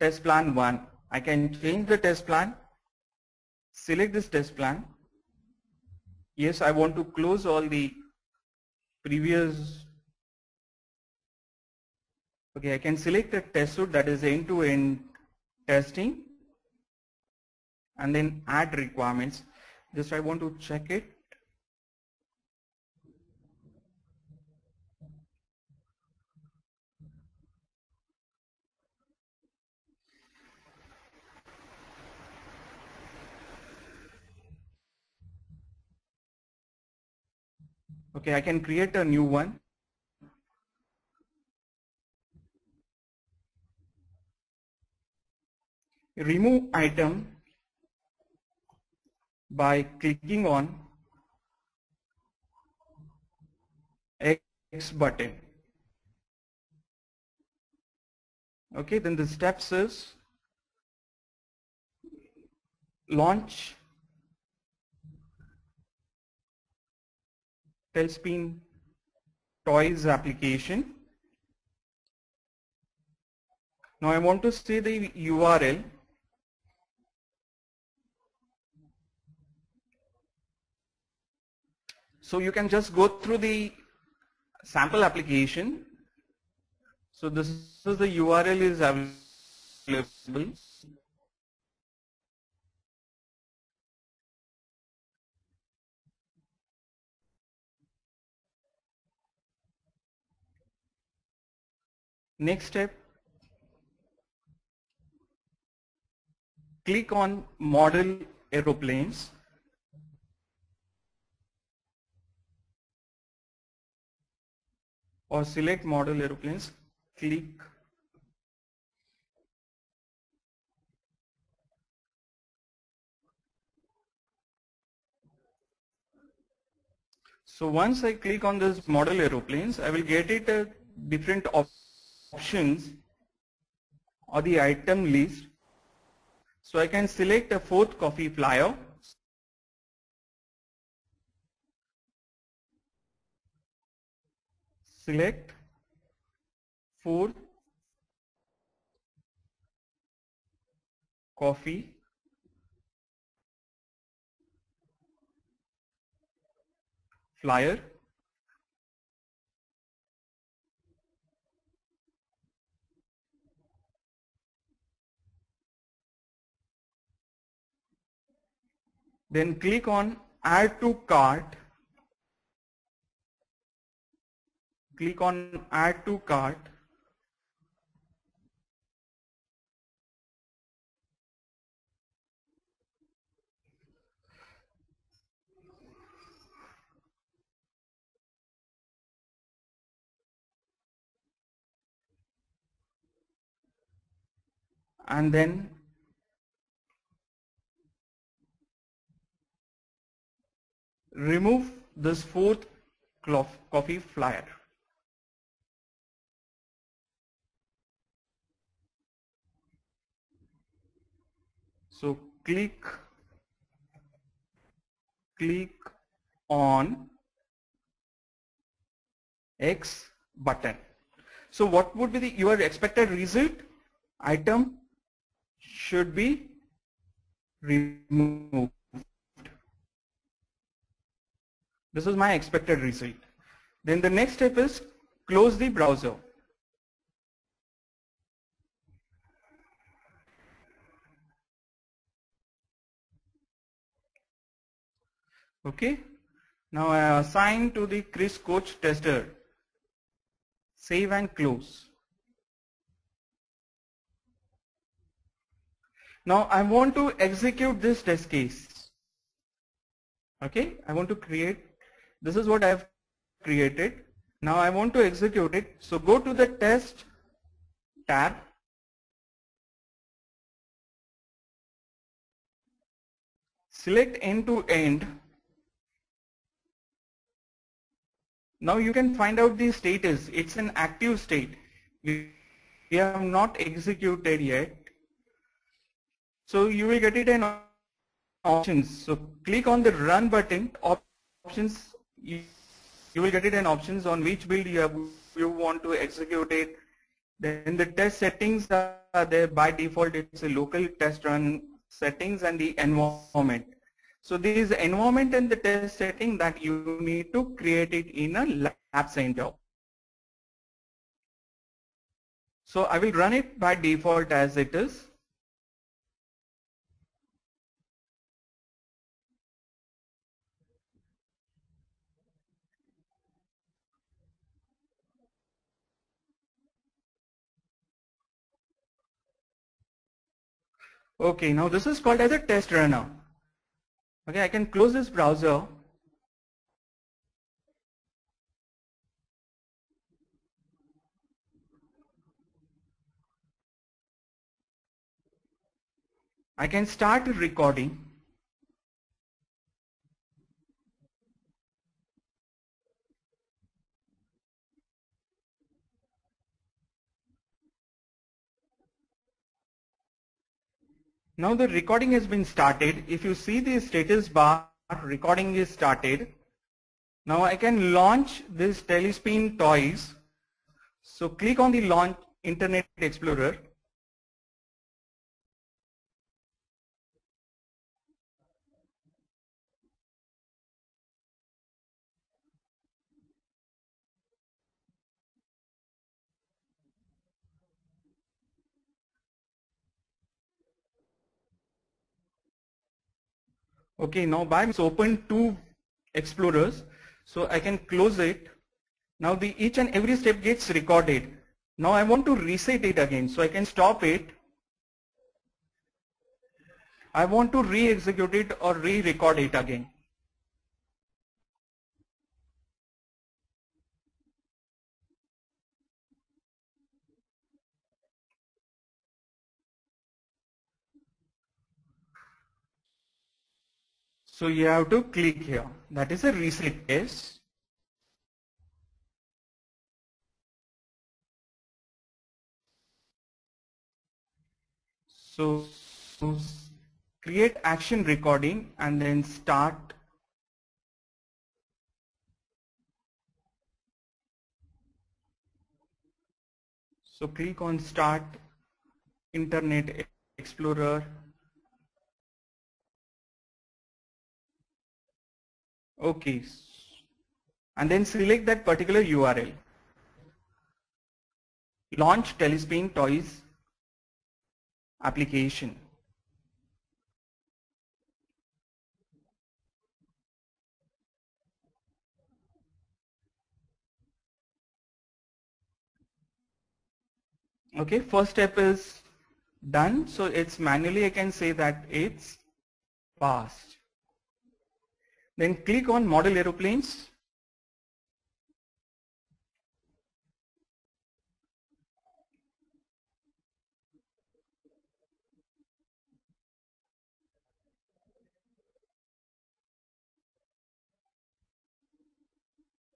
test plan 1. I can change the test plan, select this test plan. Yes, I want to close all the previous. Okay, I can select a test suite that is end-to-end testing, and then add requirements. Just I want to check it. Okay, I can create a new one. Remove item by clicking on X button. Okay, then the steps is launch Tailspin Toys application. Now I want to see the URL. So you can just go through the sample application. So this is the URL is available. Next step, click on model aeroplanes. Or select model aeroplanes, click. So once I click on this model aeroplanes, I will get it different options or the item list. So I can select a fourth coffee flyer. Select fourth coffee flyer. Then click on add to cart. Click on add to cart. And then remove this fourth coffee flyer. So click on X button. So what would be your expected result? Item should be removed. This is my expected result. Then the next step is close the browser. Okay. Now I assign to the Chris Coach tester. Save and close. Now I want to execute this test case. Okay. I want to create. This is what I have created. Now I want to execute it. So go to the test tab. Select end to end. Now you can find out the status. It's an active state. We have not executed yet. So you will get it in options. So click on the run button. Options. You will get it in options on which build you want to execute it. Then the test settings are there by default. It's a local test run settings and the environment. So there is environment and the test setting that you need to create it in a lab center. So I will run it by default as it is. Okay, now this is called as a test runner. Okay, I can close this browser. I can start recording. Now the recording has been started. If you see the status bar, recording is started. Now I can launch this Telespin toys. So click on the launch Internet Explorer. Okay, now by it's open two explorers, so I can close it. Now the each and every step gets recorded. Now I want to reset it again, so I can stop it. I want to re-execute it or re-record it again. So you have to click here. That is a reset case. So create action recording and then start. So click on start Internet Explorer. Okay. And then select that particular URL. Launch Telespin Toys application. Okay, first step is done. So it's manually I can say that it's passed. Then click on model aeroplanes.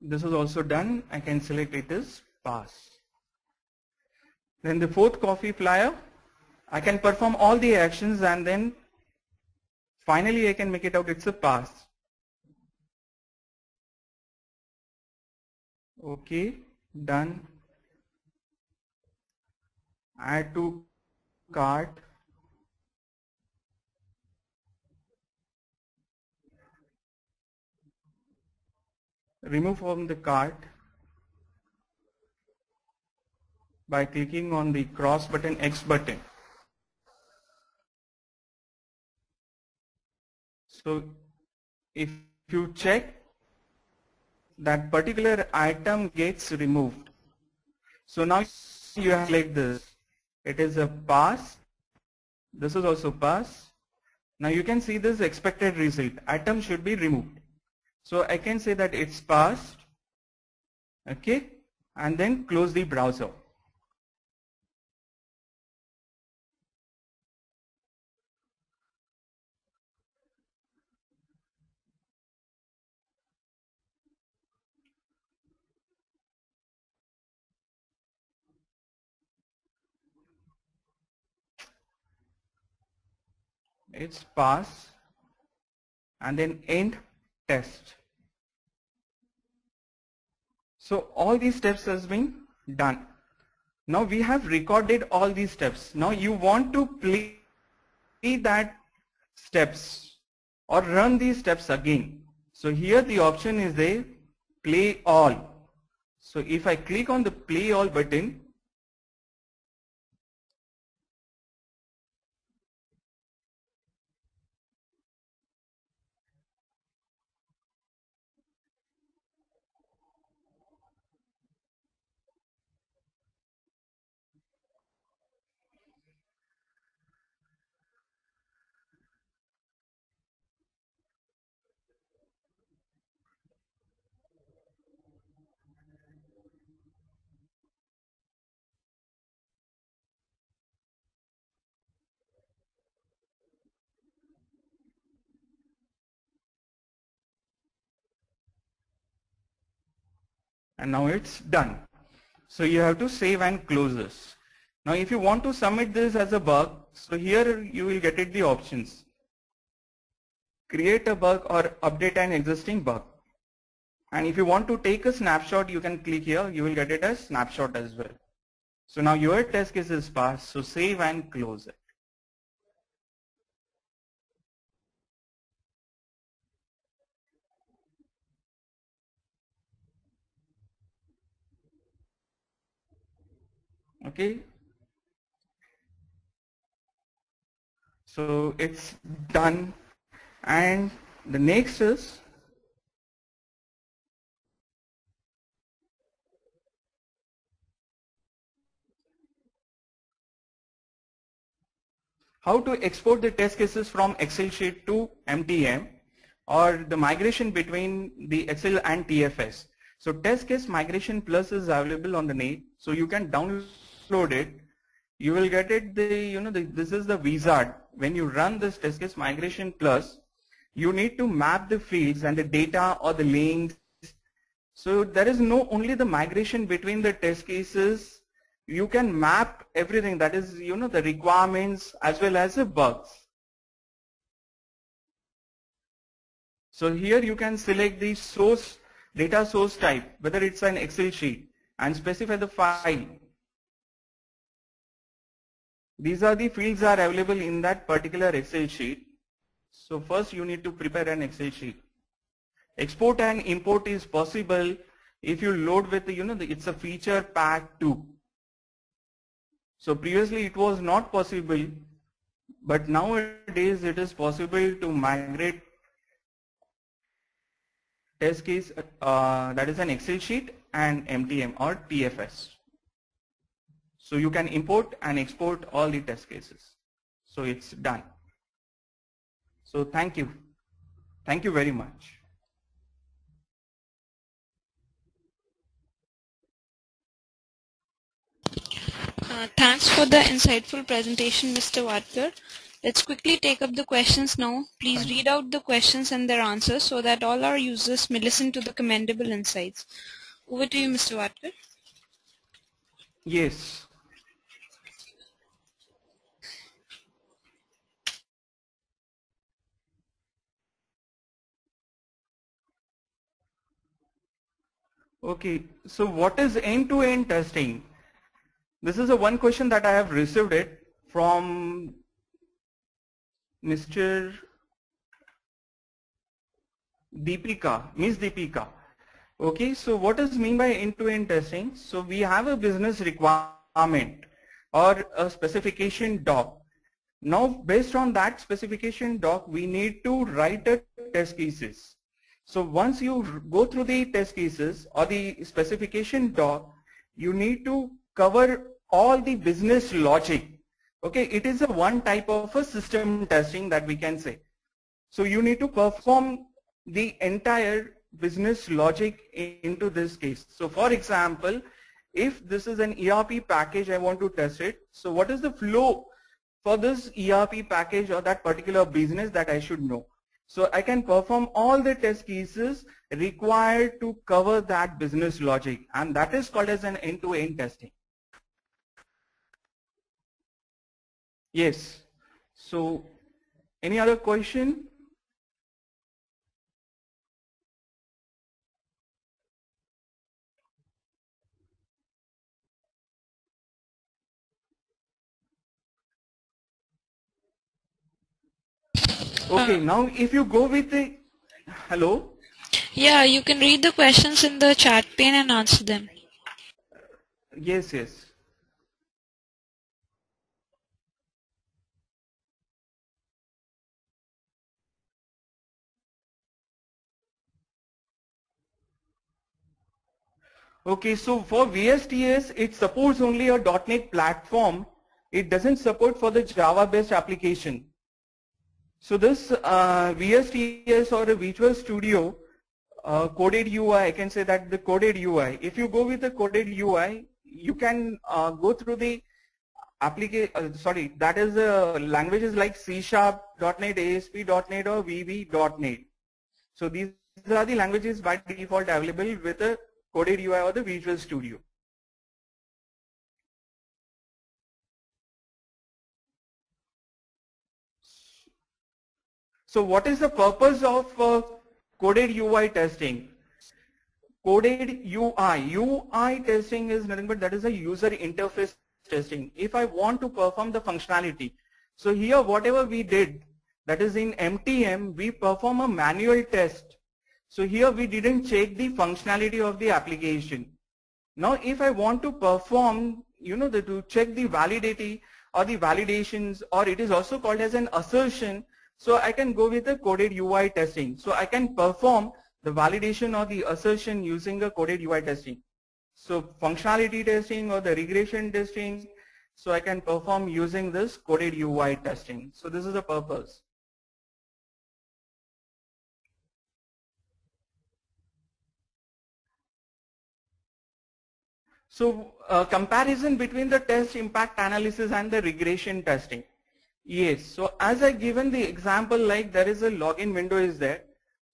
This is also done. I can select it as pass. Then the fourth coffee flyer, I can perform all the actions and then finally I can make it out it's a pass. Okay, done. Add to cart. Remove from the cart by clicking on the cross button, X button. So if you check, that particular item gets removed. So now you have like this. It is a pass. This is also pass. Now you can see this expected result. Item should be removed. So I can say that it's passed. Okay. And then close the browser. It's pass and then end test. So all these steps has been done. Now we have recorded all these steps. Now you want to play that steps or run these steps again. So here the option is there, play all. So if I click on the play all button, and now it's done. So you have to save and close this. Now if you want to submit this as a bug, So here you will get it the options. Create a bug or update an existing bug. And if you want to take a snapshot, you can click here. You will get it as snapshot as well. So now your test case is passed. So save and close it. Okay. So it's done. And the next is how to export the test cases from Excel sheet to MTM, or the migration between the Excel and TFS. So test case migration plus is available on the net, so you can download it. You will get it, this is the wizard. When you run this test case migration plus, you need to map the fields and the data or the links. So there is no only the migration between the test cases, you can map everything, that is the requirements as well as the bugs. So here you can select the source, data source type, whether it's an Excel sheet, and specify the file. These are the fields are available in that particular Excel sheet. So first you need to prepare an Excel sheet. Export and import is possible if you load with it's a feature pack 2. So previously it was not possible, but nowadays it is possible to migrate test case that is an Excel sheet and MTM or TFS. So you can import and export all the test cases. So it's done. So thank you. Thank you very much. Thanks for the insightful presentation, Mr. Watkar. Let's quickly take up the questions now. Please read out the questions and their answers so that all our users may listen to the commendable insights. Over to you, Mr. Watkar. Yes. Okay, so what is end-to-end testing? This is a one question that I have received it from Mr. Deepika, Miss Deepika. Okay, so what does mean by end-to-end testing? So we have a business requirement or a specification doc. Now based on that specification doc, we need to write a test cases. So once you go through the test cases or the specification doc, you need to cover all the business logic. Okay, it is a one type of a system testing that we can say. So you need to perform the entire business logic into this case. So for example, if this is an ERP package, I want to test it. So what is the flow for this ERP package or that particular business that I should know? So I can perform all the test cases required to cover that business logic, and that is called as an end-to-end testing. Yes. So any other question? Okay, now if you go with the, hello? Yeah, you can read the questions in the chat pane and answer them. Yes, yes. Okay, so for VSTS, it supports only a .NET platform. It doesn't support for the Java-based application. So this VSTS or a Visual Studio coded UI, I can say that the coded UI. If you go with the coded UI, you can go through the application. Sorry, that is languages like C#, .NET, ASP.NET or VB.NET. So these are the languages by default available with a coded UI or the Visual Studio. So what is the purpose of coded UI testing? Coded UI testing is nothing but that is a user interface testing. If I want to perform the functionality, so here whatever we did, that is in MTM, we perform a manual test. So here we didn't check the functionality of the application. Now if I want to perform, to check the validity or the validations, or it is also called as an assertion, so I can go with the coded UI testing. So I can perform the validation or the assertion using a coded UI testing. So functionality testing or the regression testing, so I can perform using this coded UI testing. So this is the purpose. So comparison between the test impact analysis and the regression testing. Yes, so as I given the example, like there is a login window is there.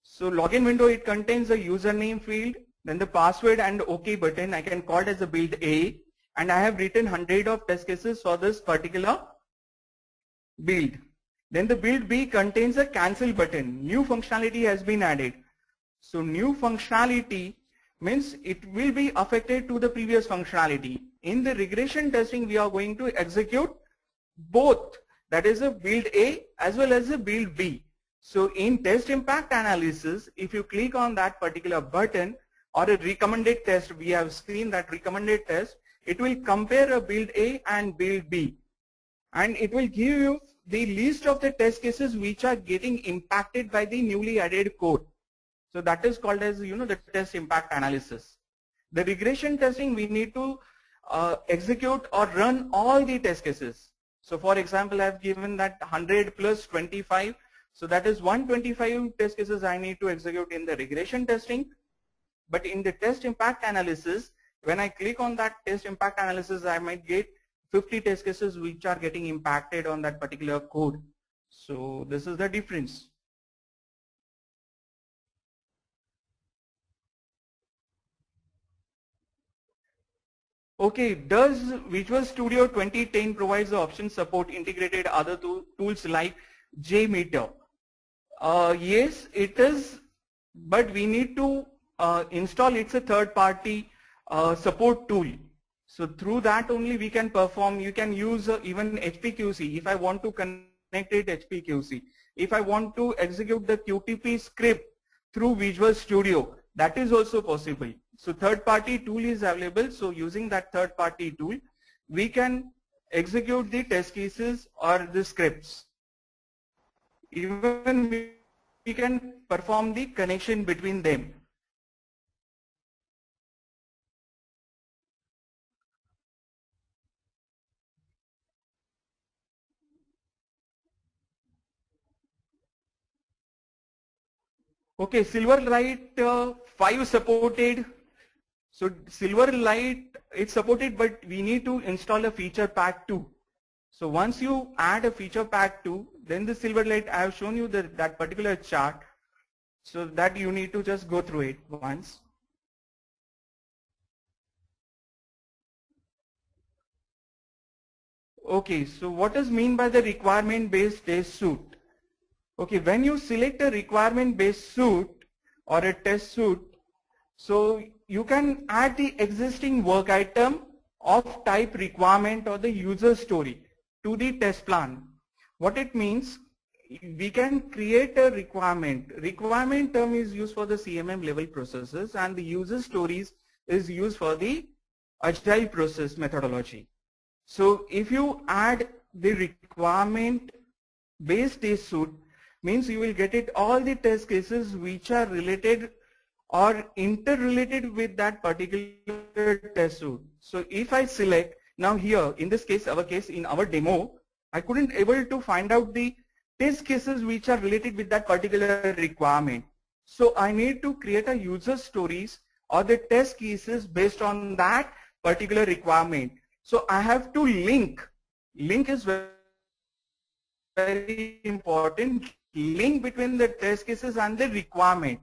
So login window, it contains a username field, then the password and OK button. I can call it as a build A, and I have written 100 of test cases for this particular build. Then the build B contains a cancel button. New functionality has been added. So new functionality means it will be affected to the previous functionality. In the regression testing, we are going to execute both, that is a build A as well as a build B. So in test impact analysis, if you click on that particular button or a recommended test, we have seen that recommended test, it will compare a build A and build B, and it will give you the list of the test cases which are getting impacted by the newly added code. So that is called as, the test impact analysis. The regression testing, we need to execute or run all the test cases. So for example, I have given that 100 plus 25. So that is 125 test cases I need to execute in the regression testing. But in the test impact analysis, when I click on that test impact analysis, I might get 50 test cases which are getting impacted on that particular code. So this is the difference. Okay, does Visual Studio 2010 provides the option support integrated other tools like JMeter? Yes, it is, but we need to install. It's a third-party support tool. So through that only we can perform. You can use even HPQC. If I want to connect it HPQC, if I want to execute the QTP script through Visual Studio, that is also possible. So third-party tool is available. So using that third-party tool, we can execute the test cases or the scripts. Even we can perform the connection between them. Okay, Silverlight 5 supported. So Silverlight, it's supported, but we need to install a feature pack 2. So once you add a feature pack 2, then the Silverlight, I have shown you that particular chart. So that you need to just go through it once. Okay, so what is mean by the requirement-based test suite? Okay, when you select a requirement-based suite or a test suite, so you can add the existing work item of type requirement or the user story to the test plan. What it means, we can create a requirement. Requirement term is used for the CMM level processes, and the user stories is used for the agile process methodology. So if you add the requirement based test suite, means you will get it all the test cases which are related or interrelated with that particular test suite. So if I select, now here in this case, in our demo, I couldn't able to find out the test cases which are related with that particular requirement. So I need to create a user stories or the test cases based on that particular requirement. So I have to link is very important, link between the test cases and the requirement.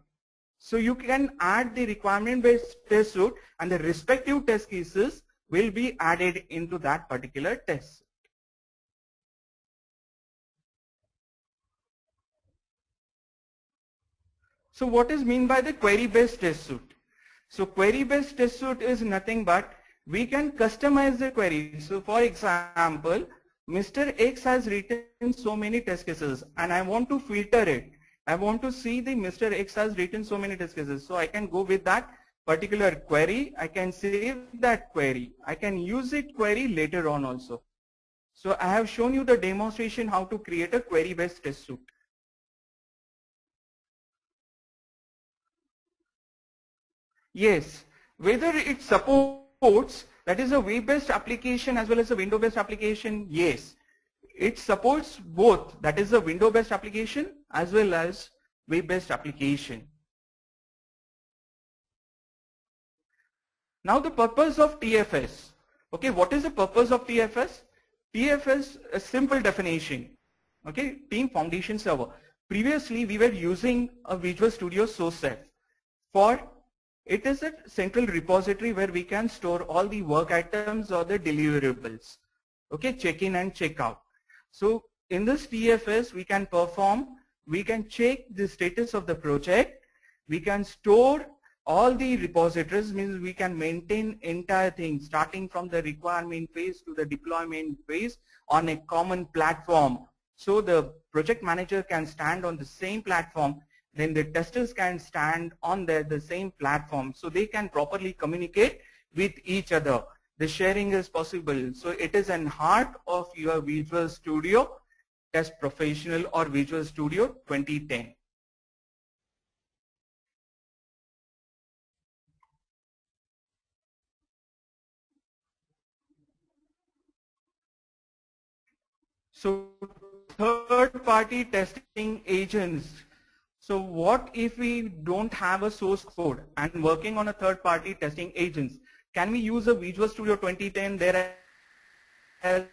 So you can add the requirement based test suite and the respective test cases will be added into that particular test. So what is mean by the query-based test suite? So query-based test suite is nothing but we can customize the query. So for example, Mr. X has written so many test cases and I want to filter it. I want to see the Mr. X has written so many test cases. So I can go with that particular query. I can save that query. I can use it query later on also. So I have shown you the demonstration how to create a query-based test suite. Yes, whether it supports, that is a web-based application as well as a window-based application, yes. It supports both, that is a window-based application as well as web-based application. Now the purpose of TFS. Okay, what is the purpose of TFS? TFS, a simple definition. Okay, Team Foundation Server. Previously we were using a Visual Studio source set for it is a central repository where we can store all the work items or the deliverables. Okay, check in and check out. So in this TFS we can perform, we can check the status of the project, we can store all the repositories, means we can maintain entire thing starting from the requirement phase to the deployment phase on a common platform. So the project manager can stand on the same platform, then the testers can stand on the same platform, so they can properly communicate with each other. The sharing is possible. So it is an heart of your Visual Studio Test Professional or Visual Studio 2010. So third-party testing agents. So what if we don't have a source code and working on a third-party testing agents? Can we use a Visual Studio 2010 there as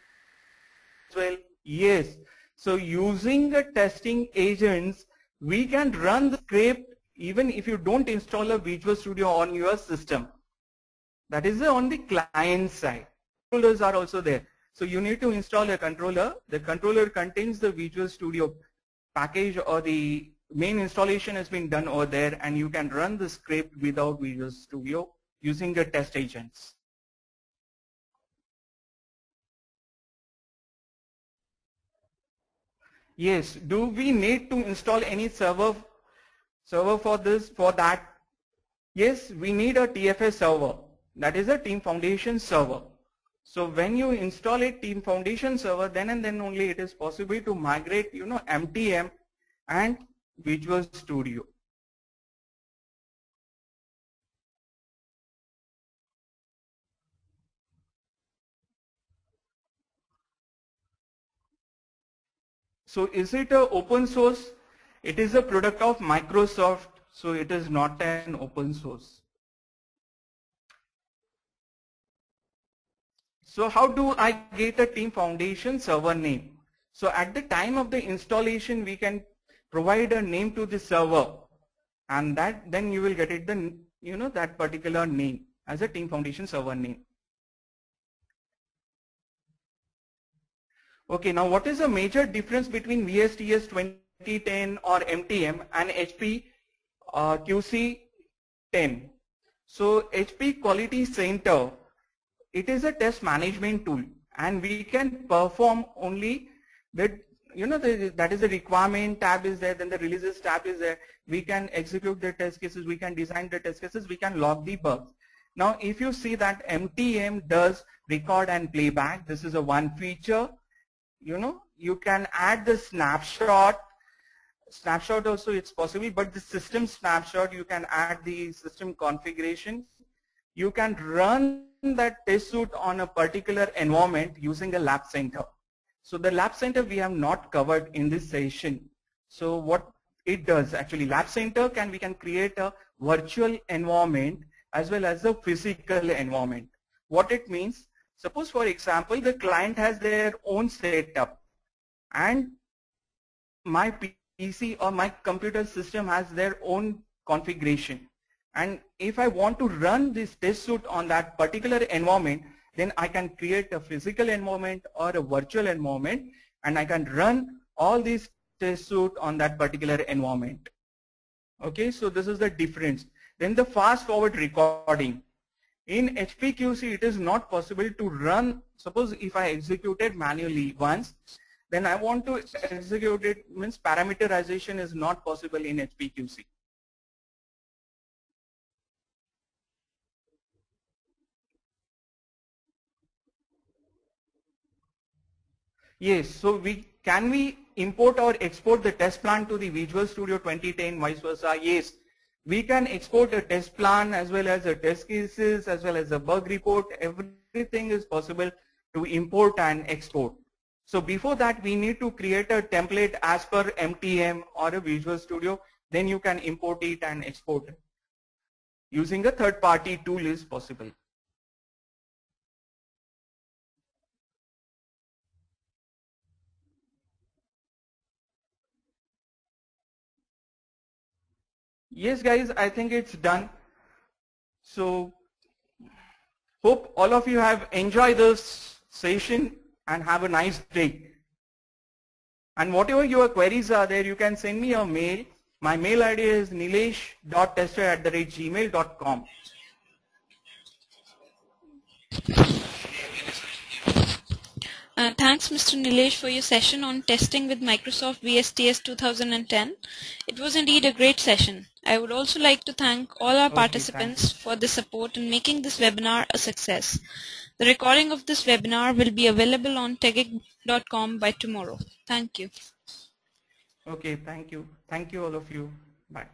well? Yes. So using the testing agents, we can run the script even if you don't install a Visual Studio on your system. That is on the client side. Controllers are also there. So you need to install a controller. The controller contains the Visual Studio package, or the main installation has been done over there, and you can run the script without Visual Studio using the test agents. Yes, do we need to install any server for this, for that? Yes, we need a TFS server. That is a Team Foundation server. So when you install a Team Foundation server, then and then only it is possible to migrate, MTM and Visual Studio. So is it a open source? It is a product of Microsoft, so it is not an open source. So how do I get a Team Foundation server name? So at the time of the installation, we can provide a name to the server, and then you will get it that particular name as a Team Foundation server name. Okay, now what is the major difference between VSTS 2010 or MTM and HP QC 10? So HP Quality Center, it is a test management tool, and we can perform only that, that is the requirement tab is there, then the releases tab is there. We can execute the test cases, we can design the test cases, we can log the bugs. Now if you see that MTM does record and playback, this is a one feature. You can add the snapshot also it's possible, but the system snapshot, you can add the system configuration. You can run that test suite on a particular environment using a lab center. So the lab center we have not covered in this session. So what it does actually, lab center we can create a virtual environment as well as a physical environment. What it means, suppose for example the client has their own setup and my PC or my computer system has their own configuration, and if I want to run this test suite on that particular environment, then I can create a physical environment or a virtual environment, and I can run all these test suite on that particular environment. Okay, so this is the difference. Then the fast forward recording. In HPQC, it is not possible to run. Suppose if I executed manually once, then I want to execute it, means parameterization is not possible in HPQC. Yes, so can we import or export the test plan to the Visual Studio 2010, vice versa? Yes, we can export a test plan as well as the test cases as well as the bug report. Everything is possible to import and export. So before that, we need to create a template as per MTM or a Visual Studio. Then you can import it and export it. Using a third-party tool is possible. Yes, guys, I think it's done. So hope all of you have enjoyed this session and have a nice day. And whatever your queries are there, you can send me a mail. My mail ID is nilesh.tester@gmail.com. Thanks, Mr. Nilesh, for your session on testing with Microsoft VSTS 2010. It was indeed a great session. I would also like to thank all our Okay, thank you. participants for the support in making this webinar a success. The recording of this webinar will be available on tegig.com by tomorrow. Thank you. Okay, thank you. Thank you all of you. Bye.